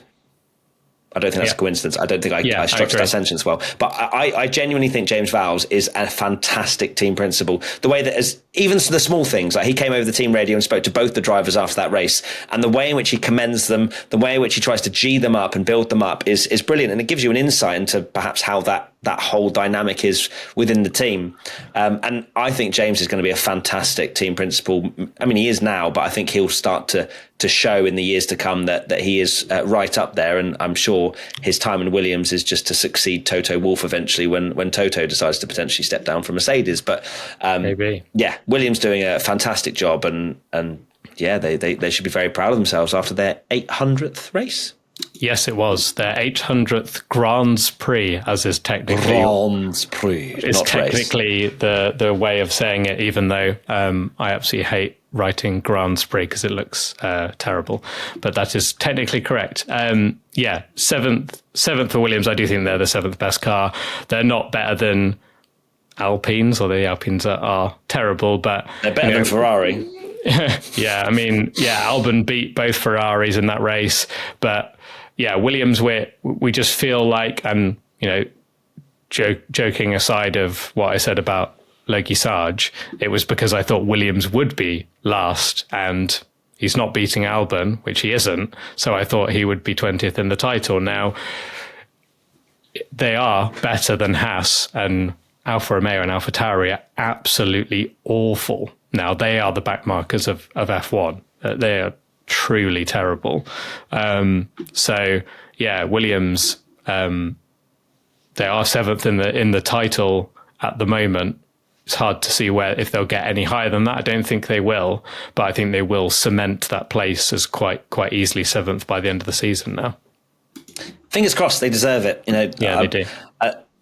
I don't think that's a coincidence. I don't think I structured that sentence well. But I genuinely think James Vowles is a fantastic team principal. The way that, even the small things, like he came over the team radio and spoke to both the drivers after that race, and the way in which he commends them, the way in which he tries to G them up and build them up is brilliant. And it gives you an insight into perhaps how that whole dynamic is within the team. And I think James is going to be a fantastic team principal. I mean, he is now, but I think he'll start to show in the years to come that he is right up there. And I'm sure his time in Williams is just to succeed Toto Wolff eventually when Toto decides to potentially step down from Mercedes. But maybe. Yeah, Williams doing a fantastic job, and yeah, they should be very proud of themselves after their 800th race. Yes, it was their 800th Grand Prix, as is technically Grand Prix. It's technically the way of saying it, even though I absolutely hate writing Grand Prix because it looks terrible. But that is technically correct. Seventh for Williams. I do think they're the seventh best car. They're not better than Alpines, although the Alpines are terrible, but they're better than Ferrari. Yeah, I mean, Albon beat both Ferraris in that race, but Williams, we just feel like, and joking aside of what I said about Logie Sarge, it was because I thought Williams would be last, and he's not beating Albon, which he isn't, so I thought he would be 20th in the title. Now, they are better than Haas, and Alfa Romeo and AlphaTauri are absolutely awful. Now, they are the backmarkers of F1. They are truly terrible. Williams, they are seventh in the title at the moment. It's hard to see if they'll get any higher than that. I don't think they will, but I think they will cement that place as quite easily seventh by the end of the season now. Fingers crossed, they deserve it. They do.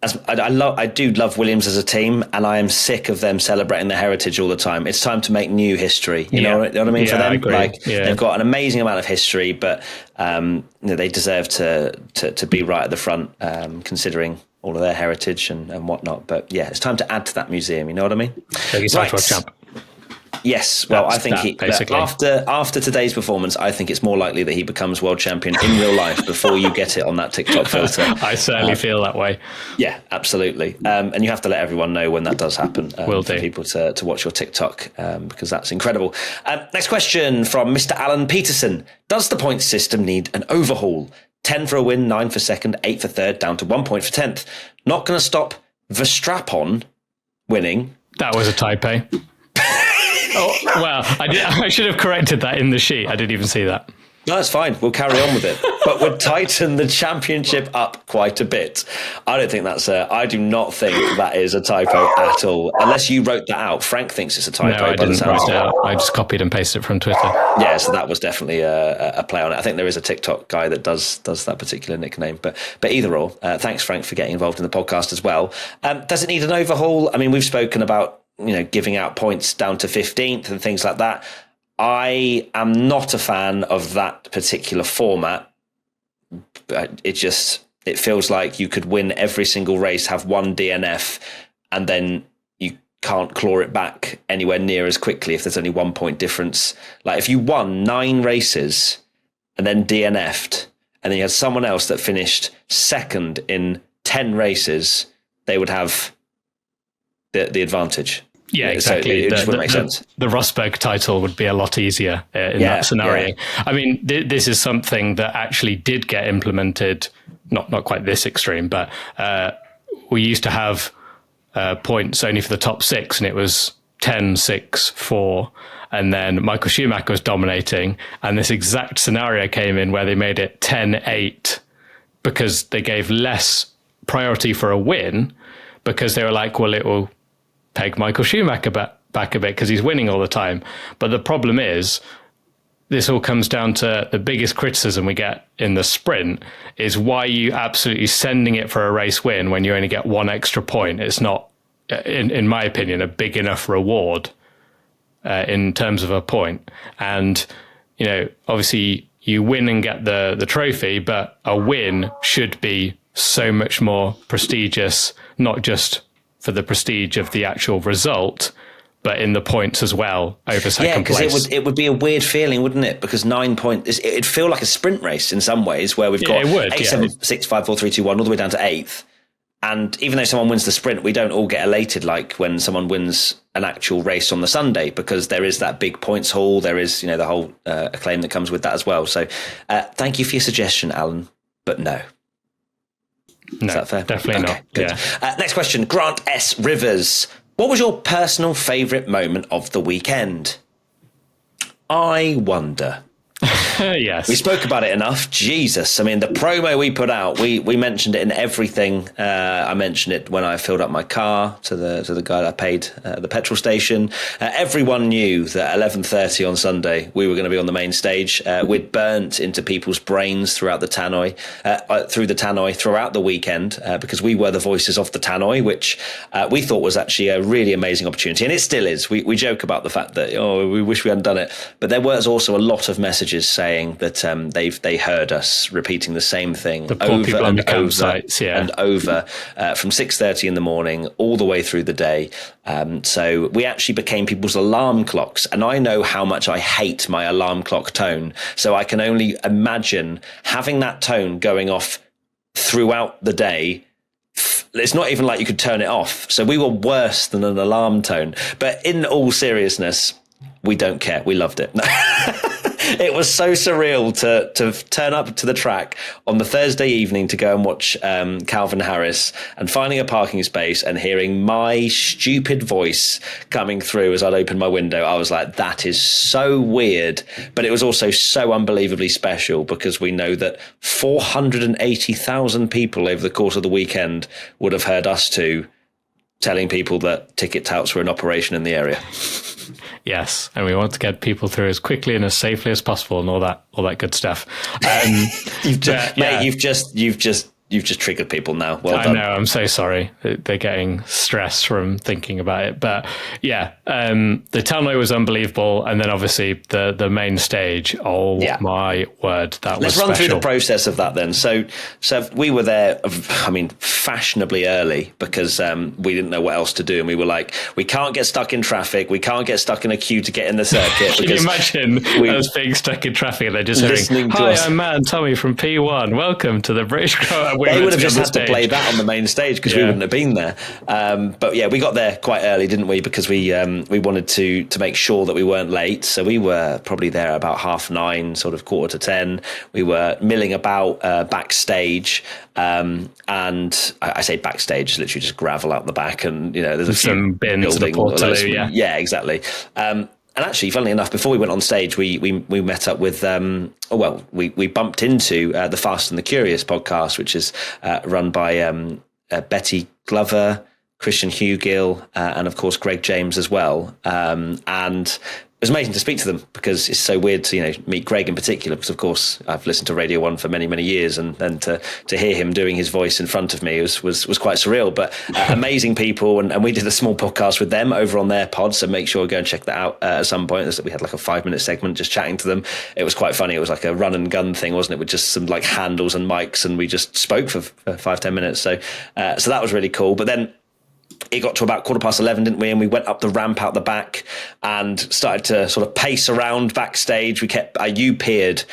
I do love Williams as a team, and I am sick of them celebrating their heritage all the time. It's time to make new history. You know what I mean? For them, they've got an amazing amount of history, but they deserve to be right at the front, considering all of their heritage and whatnot. But it's time to add to that museum. You know what I mean? Right. Champ. Yes, well, I think after today's performance, I think it's more likely that he becomes world champion in real life before you get it on that TikTok filter. I certainly feel that way. Yeah, absolutely. And you have to let everyone know when that does happen. Will for do. People to watch your TikTok because that's incredible. Next question from Mr. Alan Peterson. Does the point system need an overhaul? 10 for a win, 9 for second, 8 for third, down to 1 point for 10th. Not going to stop Verstappen winning. That was a typo. Oh, well, I should have corrected that in the sheet. I didn't even see that. No, that's fine. We'll carry on with it. But would tighten the championship up quite a bit. I do not think that is a typo at all. Unless you wrote that out. Frank thinks it's a typo. No, I didn't write it out. I just copied and pasted it from Twitter. Yeah, so that was definitely a play on it. I think there is a TikTok guy that does that particular nickname. But either or, thanks, Frank, for getting involved in the podcast as well. Does it need an overhaul? I mean, we've spoken about giving out points down to 15th and things like that. I am not a fan of that particular format. It feels like you could win every single race, have one DNF, and then you can't claw it back anywhere near as quickly if there's only 1 point difference. Like if you won 9 races and then DNF'd, and then you had someone else that finished second in 10 races, they would have the advantage. Yeah, exactly. It just wouldn't make sense. The Rosberg title would be a lot easier in that scenario. Yeah. I mean, this is something that actually did get implemented, not quite this extreme, but we used to have points only for the top 6, and it was 10, 6, 4. And then Michael Schumacher was dominating, and this exact scenario came in where they made it 10, 8 because they gave less priority for a win because they were like, well, it will peg Michael Schumacher back a bit because he's winning all the time. But the problem is, this all comes down to the biggest criticism we get in the sprint is why you absolutely sending it for a race win when you only get 1 extra point. It's not, in my opinion, a big enough reward in terms of a point. And, obviously you win and get the trophy, but a win should be so much more prestigious, not just for the prestige of the actual result, but in the points as well over second place. Yeah, because it would be a weird feeling, wouldn't it? Because 9 points, it'd feel like a sprint race in some ways, where we've got 8, 7, 6, 5, 4, 3, 2, 1, all the way down to 8th. And even though someone wins the sprint, we don't all get elated like when someone wins an actual race on the Sunday, because there is that big points haul. There is, the whole acclaim that comes with that as well. So thank you for your suggestion, Alan, but no. No, is that fair? Definitely okay, not. Good. Yeah. Next question, Grant S. Rivers. What was your personal favourite moment of the weekend? I wonder. Yes. We spoke about it enough. Jesus. I mean, the promo we put out, we mentioned it in everything. I mentioned it when I filled up my car to the guy that I paid at the petrol station. Everyone knew that 11:30 on Sunday, we were going to be on the main stage. We'd burnt into people's brains throughout the tannoy, throughout the weekend, because we were the voices of the tannoy, which we thought was actually a really amazing opportunity. And it still is. We joke about the fact that, we wish we hadn't done it. But there was also a lot of messages saying that they heard us repeating the same thing the poor people on the campsites, and over from 6:30 in the morning all the way through the day. So we actually became people's alarm clocks. And I know how much I hate my alarm clock tone. So I can only imagine having that tone going off throughout the day. It's not even like you could turn it off. So we were worse than an alarm tone. But in all seriousness, we don't care. We loved it. It was so surreal to turn up to the track on the Thursday evening to go and watch Calvin Harris, and finding a parking space and hearing my stupid voice coming through as I'd open my window. I was like, that is so weird. But it was also so unbelievably special, because we know that 480,000 people over the course of the weekend would have heard us two telling people that ticket touts were in operation in the area. Yes, and we want to get people through as quickly and as safely as possible, and all that good stuff. You've just triggered people now. Well done. I know. I'm so sorry. They're getting stressed from thinking about it. But yeah, the tannoy was unbelievable, and then obviously the main stage. Oh my word, that was. Let's run through the process of that then. So we were there. I mean, fashionably early, because we didn't know what else to do, and we were like, we can't get stuck in traffic. We can't get stuck in a queue to get in the circuit. Can you imagine us being stuck in traffic and they're just hearing, "Hi, I'm Matt and Tommy from P1. Welcome to the British Grand." They would have just had to play that on the main stage, because we wouldn't have been there. But yeah, we got there quite early, didn't we? Because we wanted to make sure that we weren't late. So we were probably there about 9:30, sort of 9:45. We were milling about backstage. And I say backstage, literally just gravel out the back, and there's a few some bins to the Portaloo, yeah, exactly. And actually, funnily enough, before we went on stage, we met up with, we bumped into the Fast and the Curious podcast, which is run by Betty Glover, Christian Hugill, and of course Greg James as well. And it was amazing to speak to them, because it's so weird to meet Greg in particular, because of course I've listened to Radio 1 for many, many years, and then to hear him doing his voice in front of me was quite surreal. But amazing people, and we did a small podcast with them over on their pod, so make sure to go and check that out at some point. We had like a 5-minute segment just chatting to them. It was quite funny. It was like a run and gun thing, wasn't it, with just some like handles and mics, and we just spoke for 5-10 minutes. So that was really cool. But then it got to about 11:15, didn't we? And we went up the ramp out the back and started to sort of pace around backstage. You peered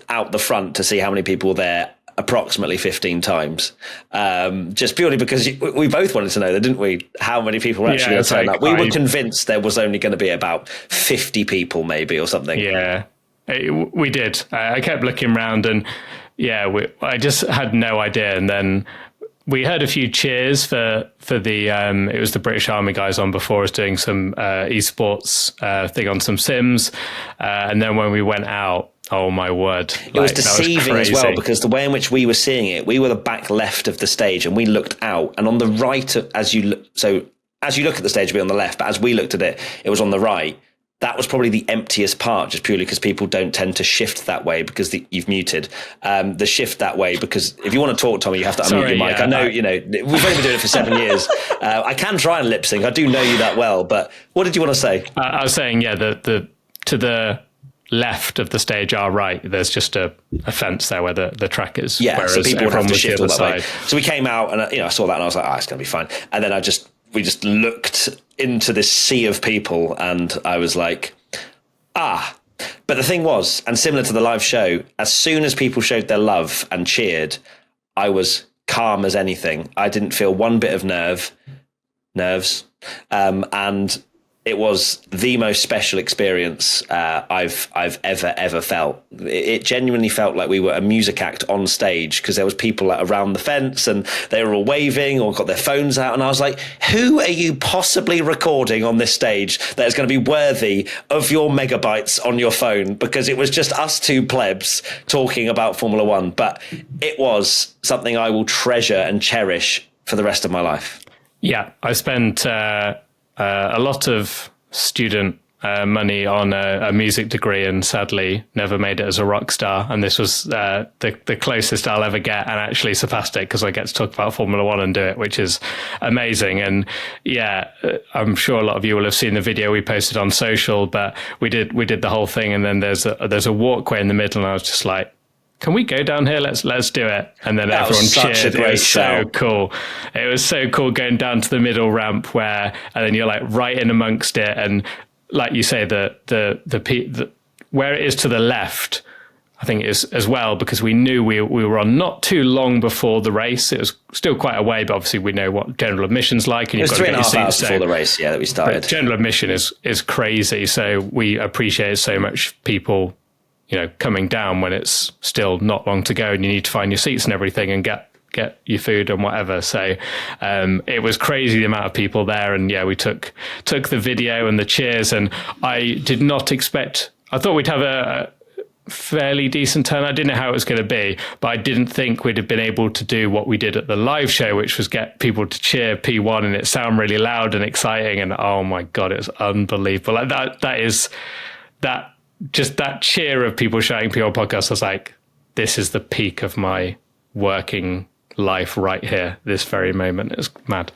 out the front to see how many people were there, approximately 15 times, just purely because we both wanted to know, didn't we, how many people were actually going to turn up. We were convinced there was only going to be about 50 people maybe, or something. Yeah, we did. I kept looking around, and I just had no idea. And then we heard a few cheers for the it was the British Army guys on before us doing some esports thing on some sims, and then when we went out, oh my word, it was deceiving as well, because the way in which we were seeing it, we were the back left of the stage, and we looked out, and on the right, as you look at the stage, it'll be on the left, but as we looked at it, it was on the right. That was probably the emptiest part, just purely because people don't tend to shift that way, because you've muted the shift that way. Because if you want to talk, Tommy, you have to unmute your mic. I know, we've only been doing it for 7 years. I can try and lip sync. I do know you that well. But what did you want to say? I was saying, to the left of the stage, our right, there's just a fence there where the track is. Yeah, so people would have to shift all that way. So we came out, and I saw that, and I was like, it's going to be fine. And then we just looked into this sea of people, and I was like, But the thing was, and similar to the live show, as soon as people showed their love and cheered, I was calm as anything. I didn't feel one bit of nerves. And It was the most special experience I've ever felt. It genuinely felt like we were a music act on stage, because there was people around the fence and they were all waving or got their phones out. And I was like, who are you possibly recording on this stage that is going to be worthy of your megabytes on your phone? Because it was just us two plebs talking about Formula One. But it was something I will treasure and cherish for the rest of my life. Yeah, I spent a lot of student money on a music degree, and sadly never made it as a rock star. And this was the closest I'll ever get, and actually surpassed it, because I get to talk about Formula One and do it, which is amazing. And yeah, I'm sure a lot of you will have seen the video we posted on social, but we did the whole thing. And then there's a walkway in the middle, and I was just like, can we go down here? Let's do it. And then everyone cheered. It was so cool. It was so cool going down to the middle ramp and then you're like right in amongst it. And like you say, the where it is to the left, I think it is as well, because we knew we were on not too long before the race. It was still quite a way, but obviously we know what general admission's like. And it was 3.5 hours before the race, that we started. General admission is crazy. So we appreciate so much people, coming down when it's still not long to go and you need to find your seats and everything and get your food and whatever. So it was crazy the amount of people there. And yeah, we took the video and the cheers, and I did not expect, I thought we'd have a fairly decent turn. I didn't know how it was going to be, but I didn't think we'd have been able to do what we did at the live show, which was get people to cheer P1 and it sound really loud and exciting. And oh my God, it was unbelievable. Like that cheer of people shouting P1 podcast, I was like, this is the peak of my working life right here, this very moment. It was mad.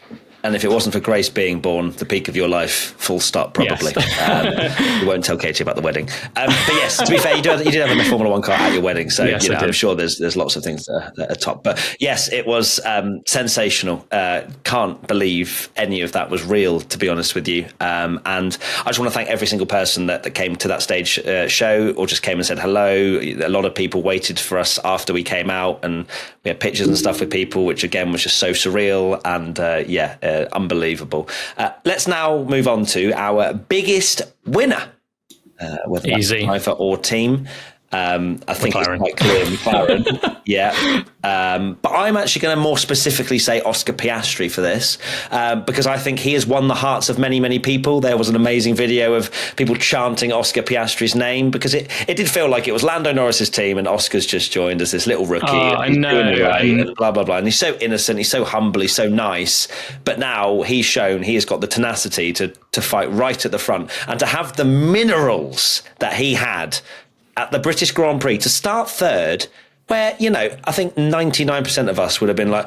And if it wasn't for Grace being born, the peak of your life, full stop, probably. Yes. You won't tell Katie about the wedding. But yes, to be fair, you did have a Formula One car at your wedding. So yes, I'm sure there's lots of things that are top. But yes, it was sensational. Can't believe any of that was real, to be honest with you. And I just want to thank every single person that came to that stage show or just came and said hello. A lot of people waited for us after we came out, and we had pictures and stuff with people, which again was just so surreal. And unbelievable. Let's now move on to our biggest winner, whether that's driver or team. I think McLaren. It's quite clear, McLaren. Yeah. But I'm actually going to more specifically say Oscarpiastri for this, because I think he has won the hearts of many, many people. There was an amazing video of people chanting Oscarpiastri's name, because it did feel like it was Lando Norris's team and Oscar's just joined as this little rookie. I know. And blah, blah, blah. And he's so innocent, he's so humble, he's so nice. But now he's shown he has got the tenacity to fight right at the front, and to have the minerals that he had at the British Grand Prix to start third, where, I think 99% of us would have been like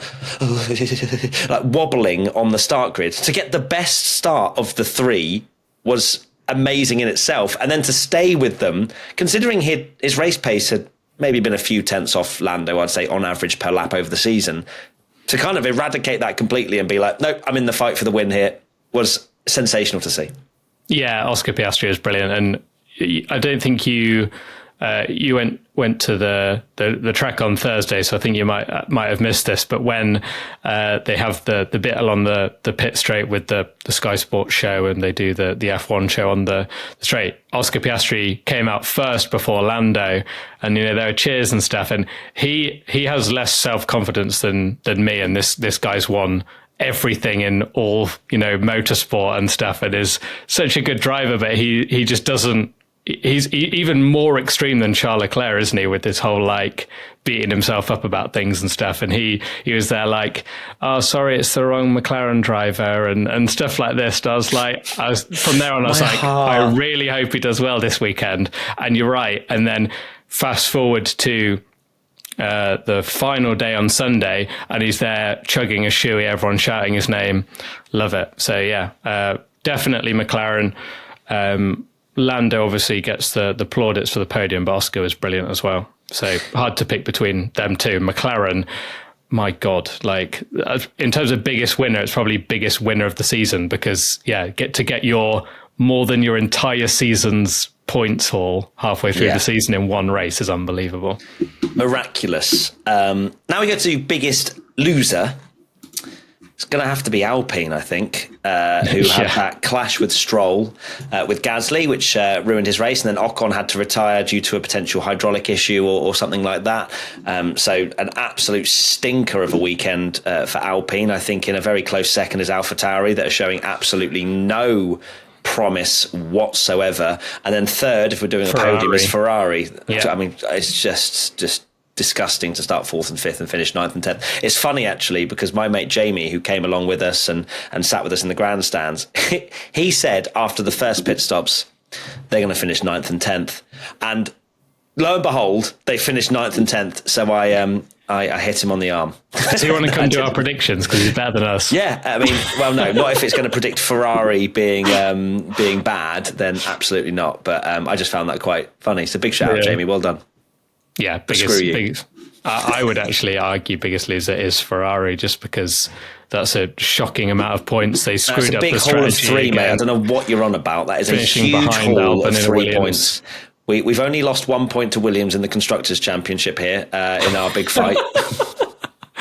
wobbling on the start grid. To get the best start of the three was amazing in itself. And then to stay with them, considering his race pace had maybe been a few tenths off Lando, I'd say on average per lap over the season, to kind of eradicate that completely and be like, nope, I'm in the fight for the win here, was sensational to see. Yeah, Oscarpiastri is brilliant. And I don't think you went to the track on Thursday, so I think you might have missed this. But when they have the bit along the pit straight with the Sky Sports show, and they do the F1 show on the straight, Oscarpiastri came out first before Lando, and there were cheers and stuff. And he has less self-confidence than me, and this guy's won everything in all motorsport and stuff, and is such a good driver, but he just doesn't. He's even more extreme than Charles Leclerc, isn't he, with this whole beating himself up about things and stuff. And he was there like, oh, sorry, it's the wrong McLaren driver and stuff like this. And from there on, I was like, I really hope he does well this weekend. And you're right. And then fast forward to the final day on Sunday, and he's there chugging a shoey, everyone shouting his name. Love it. So yeah, definitely McLaren. Lando obviously gets the plaudits for the podium, but Oscar was brilliant as well. So hard to pick between them two. McLaren, my God, in terms of biggest winner, it's probably biggest winner of the season, because get your more than your entire season's points haul halfway through the season in one race is unbelievable. Miraculous. Now we go to biggest loser. It's going to have to be Alpine, I think, who had that clash with Stroll, with Gasly, which ruined his race, and then Ocon had to retire due to a potential hydraulic issue or something like that. So an absolute stinker of a weekend for Alpine. I think in a very close second is AlphaTauri, that are showing absolutely no promise whatsoever. And then third, if we're doing a podium, is Ferrari. Yeah. I mean, it's just disgusting to start fourth and fifth and finish ninth and 10th. It's funny actually, because my mate Jamie, who came along with us and sat with us in the grandstands, he said after the first pit stops they're going to finish ninth and 10th, and lo and behold they finished ninth and 10th. So I hit him on the arm. So you want to come do our predictions because he's better than us? Yeah, I mean, well, no, not if it's going to predict Ferrari being bad, then absolutely not. But I just found that quite funny. So big shout out, Jamie. Well done. Yeah, biggest I would actually argue biggest loser is Ferrari, just because that's a shocking amount of points. They screwed up the strategy. That's a big haul of 3, mate. I don't know what you're on about. That is finishing a huge haul of 3 points. We've only lost 1 point to Williams in the Constructors' Championship here in our big fight.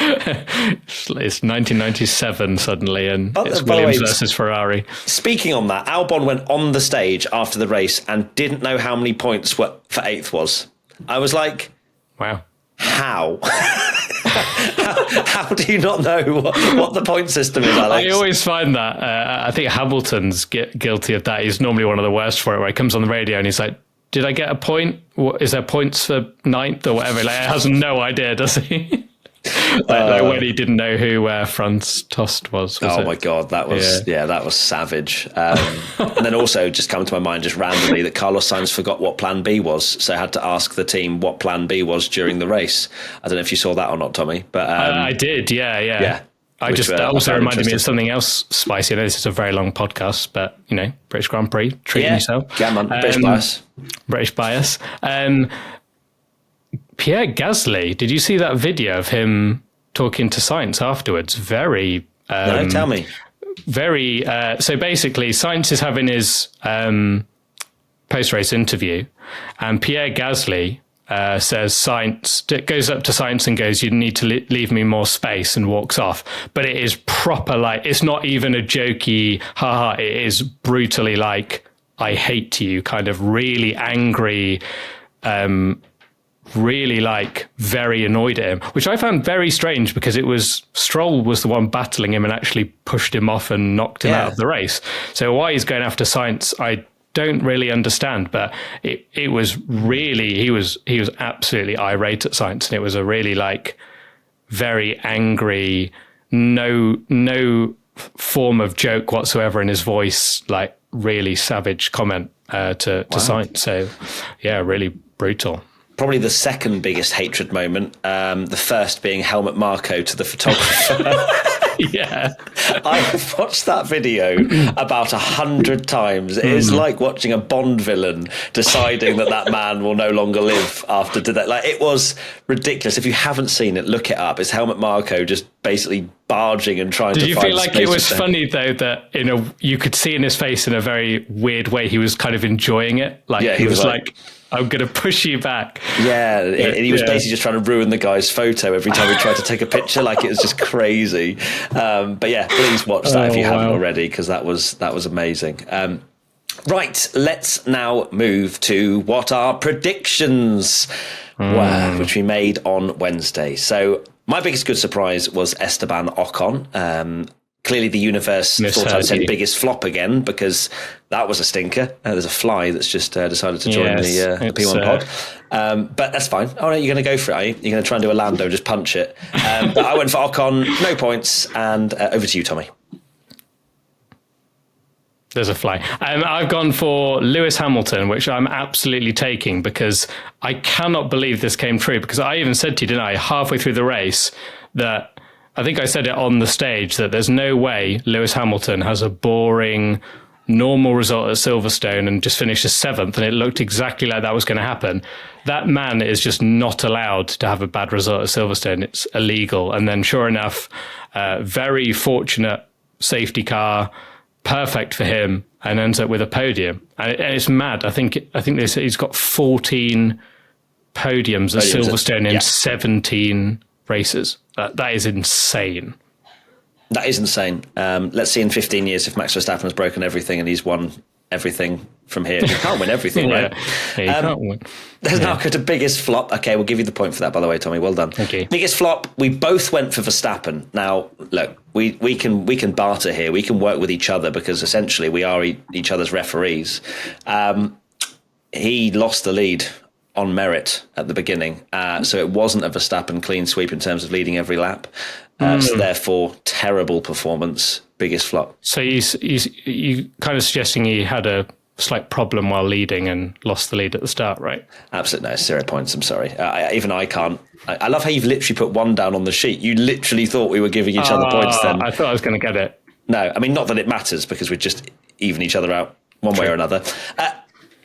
It's 1997 suddenly, and it's Williams versus Ferrari. Speaking on that, Albon went on the stage after the race and didn't know how many points for 8th was. I was like, wow. How? How do you not know what the point system is, Alex? I always find that. I think Hamilton's guilty of that. He's normally one of the worst for it, where he comes on the radio and he's like, did I get a point? What, is there points for 9th or whatever? Like, he has no idea, does he? Like when he didn't know who Franz Tost was my God, that was that was savage. And then also just come to my mind just randomly that Carlos Sainz forgot what plan B was, so I had to ask the team what plan B was during the race. I don't know if you saw that or not, Tommy, but I did. Yeah. That also reminded me of something else spicy. I know this is a very long podcast, but British Grand Prix, treating yourself. Yeah, man, British bias. Pierre Gasly, did you see that video of him talking to Sainz afterwards? Very... no, tell me. Very... so basically, Sainz is having his post-race interview, and Pierre Gasly goes up to Sainz and goes, you need to leave me more space, and walks off. But it is proper, like, it's not even a jokey, haha, it is brutally like, I hate you, kind of really angry, really like very annoyed at him, which I found very strange, because it was Stroll was the one battling him and actually pushed him off and knocked him out of the race. So why he's going after Sainz, I don't really understand, but it was really, he was absolutely irate at Sainz, and it was a really like very angry, no form of joke whatsoever in his voice, like really savage comment to Sainz. So yeah, really brutal. Probably the second biggest hatred moment, the first being Helmut Marko to the photographer. Yeah. I've watched that video about 100 times. It is like watching a Bond villain deciding that man will no longer live after today. Like, it was ridiculous. If you haven't seen it, look it up. It's Helmut Marko just basically barging and trying to find space. Did you feel like it was funny, though, that you could see in his face in a very weird way he was kind of enjoying it? Like, he was like I'm going to push you back. Yeah, and he was basically just trying to ruin the guy's photo every time he tried to take a picture. Like, it was just crazy. But yeah, please watch that if you haven't already, because that was amazing. Right, let's now move to what our predictions were, which we made on Wednesday. So my biggest good surprise was Esteban Ocon. Clearly the universe thought I said biggest flop again, because that was a stinker. There's a fly that's just decided to join the P1 pod. But that's fine. Oh, no, you're going to go for it, are you? You're going to try and do a Lando and just punch it. But I went for Ocon, no points, and over to you, Tommy. There's a fly. I've gone for Lewis Hamilton, which I'm absolutely taking, because I cannot believe this came true. Because I even said to you, didn't I, halfway through the race, that I think I said it on the stage, that there's no way Lewis Hamilton has a boring, normal result at Silverstone and just finishes 7th, and it looked exactly like that was going to happen. That man is just not allowed to have a bad result at Silverstone. It's illegal. And then sure enough, very fortunate safety car, perfect for him, and ends up with a podium. And it's mad. I think he's got 14 podiums at Silverstone in 17 races. That is insane. That is insane. Let's see in 15 years if Max Verstappen has broken everything and he's won everything from here. You can't win everything, right? Yeah, you can't win. There's now got a biggest flop. Okay, we'll give you the point for that, by the way, Tommy. Well done. Okay. Biggest flop. We both went for Verstappen. Now, look, we can barter here. We can work with each other because essentially we are each other's referees. He lost the lead on merit at the beginning, so it wasn't a Verstappen clean sweep in terms of leading every lap. So therefore, terrible performance. Biggest flop. So you kind of suggesting he had a slight problem while leading and lost the lead at the start, right? Absolutely no, 0 points. I'm sorry. Even I can't. I love how you've literally put one down on the sheet. You literally thought we were giving each other points then. I thought I was going to get it. No, I mean, not that it matters because we're just even each other out one way or another.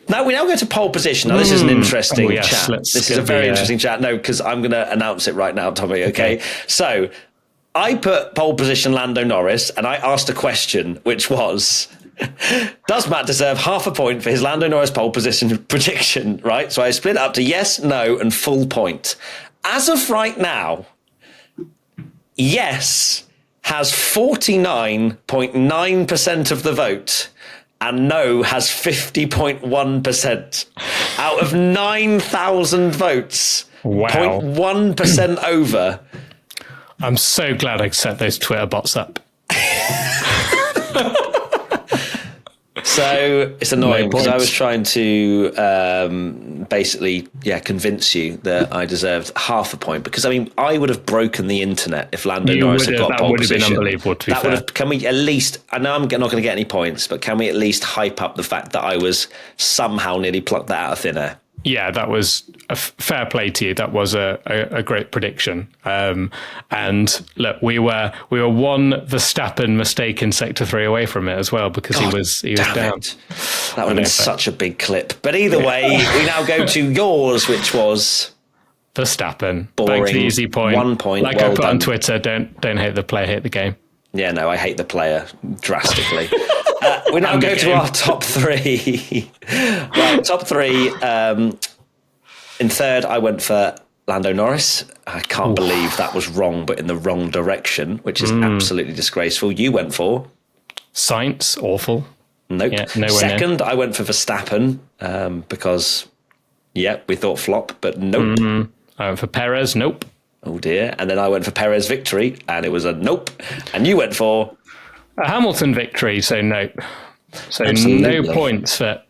Now we go to pole position. Now this is an interesting chat. This is a very interesting chat. No, because I'm going to announce it right now, Tommy. Okay. So I put pole position Lando Norris, and I asked a question, which was, does Matt deserve half a point for his Lando Norris pole position prediction? Right. So I split it up to yes, no, and full point. As of right now, yes has 49.9% of the vote. And no has 50.1%. Out of 9,000 votes, wow. 0.1% over. I'm so glad I set those Twitter bots up. So it's annoying because I was trying to basically, convince you that I deserved half a point because, I mean, I would have broken the internet if Lando Norris had got pole position. That would have been unbelievable, to be fair. Can we at least, I know I'm not going to get any points, but can we at least hype up the fact that I was somehow nearly plucked that out of thin air? Yeah, that was a fair play to you. That was a great prediction. And look, we were one Verstappen mistake in sector 3 away from it as well because he was down. That would have been such a big clip. But either way, we now go to yours, which was Verstappen. Boring. Back to the easy point. 1 point. Like I put on Twitter, don't hate the player, hate the game. Yeah, no, I hate the player drastically. We now go to our top three. Well, top three. In third, I went for Lando Norris. I can't believe that was wrong, but in the wrong direction, which is absolutely disgraceful. You went for? Sainz, awful. Nope. Yeah, nowhere Second, I went for Verstappen because, we thought flop, but nope. I went for Perez, nope. Oh dear. And then I went for Perez victory, and it was a nope. And you went for? A Hamilton victory, so nope. So Absolutely. No points for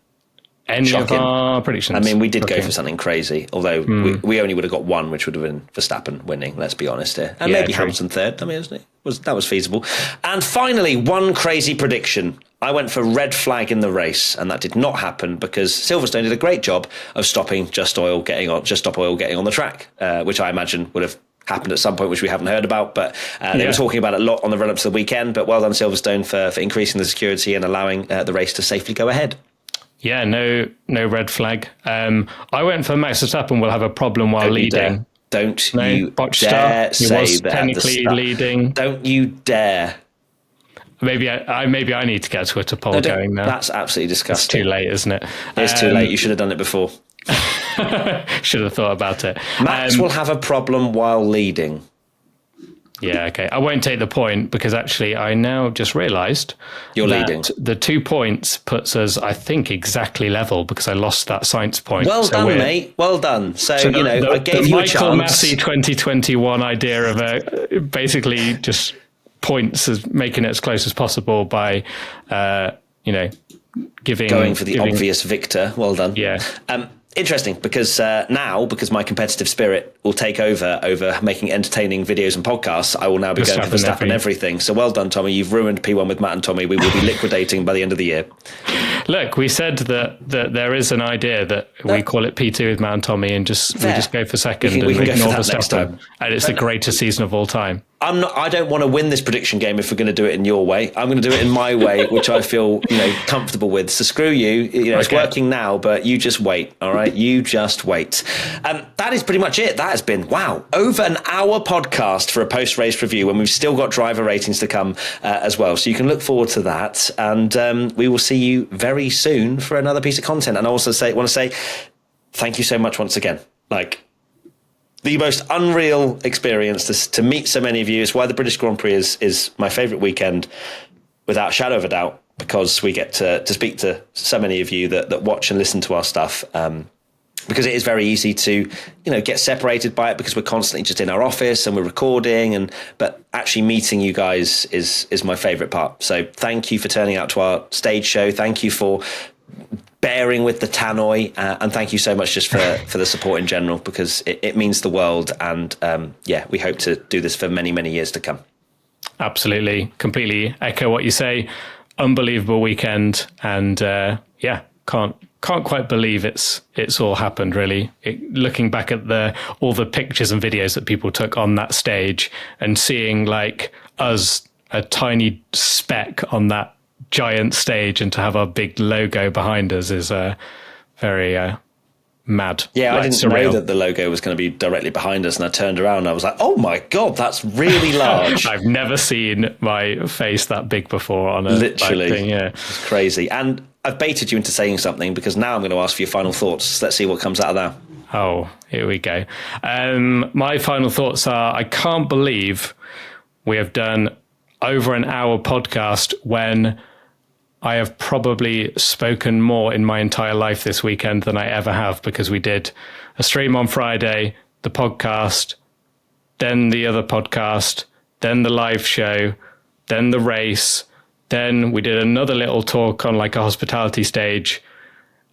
any Shocking. of our predictions. I mean, we did go for something crazy, although we only would have got one, which would have been Verstappen winning, let's be honest here. And maybe true. Hamilton third. I mean, that was feasible. And finally, one crazy prediction. I went for red flag in the race, and that did not happen because Silverstone did a great job of stopping Just Stop Oil getting on the track, which I imagine would have happened at some point, which we haven't heard about, but they were talking about it a lot on the run-up to the weekend. But well done, Silverstone, for increasing the security and allowing the race to safely go ahead. Yeah, no red flag. I went for Max Verstappen will have a problem while leading. Don't you dare say that. He was technically leading. Don't you dare. Maybe I need to get a Twitter poll going now. That's absolutely disgusting. It's too late, isn't it? It's too late. You should have done it before. Should have thought about it. Max will have a problem while leading. Yeah, okay. I won't take the point because actually I now just realised you're leading. The 2 points puts us, I think, exactly level because I lost that science point. Well done, mate. Well done. So I gave you a chance. Michael Massey 2021 idea of basically just points as making it as close as possible by, going for the obvious victor. Well done. Yeah. Interesting because because my competitive spirit will take over making entertaining videos and podcasts. I will now be going for Verstappen everything. So well done, Tommy. You've ruined P1 with Matt and Tommy. We will be liquidating by the end of the year. Look, we said that there is an idea that we call it P2 with Matt and Tommy, and we just go for second we can go for that Verstappen, next time. And it's the greatest season of all time. I don't want to win this prediction game if we're going to do it in your way. I'm going to do it in my way, which I feel comfortable with. So screw you. It's working now, but you just wait. All right, you just wait. That is pretty much it. That has been over an hour podcast for a post-race review, when we've still got driver ratings to come as well. So you can look forward to that, and we will see you very soon for another piece of content. And I also want to say thank you so much once again. the most unreal experience to meet so many of you. It's why the British Grand Prix is my favourite weekend, without a shadow of a doubt, because we get to speak to so many of you that watch and listen to our stuff. Because it is very easy to, get separated by it, because we're constantly just in our office and we're recording, but actually meeting you guys is my favourite part. So thank you for turning out to our stage show. Thank you for bearing with the tannoy, and thank you so much just for the support in general, because it means the world. And we hope to do this for many, many years to come. Absolutely. Completely echo what you say. Unbelievable weekend. And can't quite believe it's all happened, really. Looking back at all the pictures and videos that people took on that stage, and seeing like us, a tiny speck on that giant stage, and to have our big logo behind us is very mad. Yeah, I didn't know that the logo was going to be directly behind us, and I turned around and I was like, oh my God, that's really large. I've never seen my face that big before on a literally thing. Yeah, it's crazy. And I've baited you into saying something, because now I'm going to ask for your final thoughts. Let's see what comes out of that. Oh, here we go. My final thoughts are, I can't believe we have done over an hour podcast when I have probably spoken more in my entire life this weekend than I ever have, because we did a stream on Friday, the podcast, then the other podcast, then the live show, then the race, then we did another little talk on like a hospitality stage,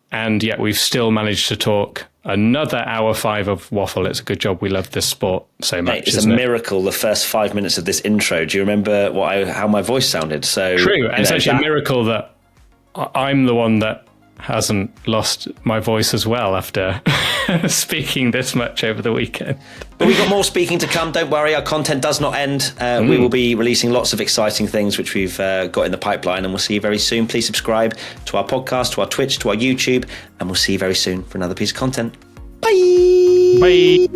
and yet we've still managed to talk another hour 5 of waffle. It's a good job we love this sport so much. It's a miracle. The first 5 minutes of this intro. Do you remember how my voice sounded? So true. And it's actually a miracle that I'm the one that hasn't lost my voice as well after speaking this much over the weekend. But we've got more speaking to come. Don't worry, our content does not end. We will be releasing lots of exciting things which we've got in the pipeline, and we'll see you very soon. Please subscribe to our podcast, to our Twitch, to our YouTube, and we'll see you very soon for another piece of content. Bye. Bye.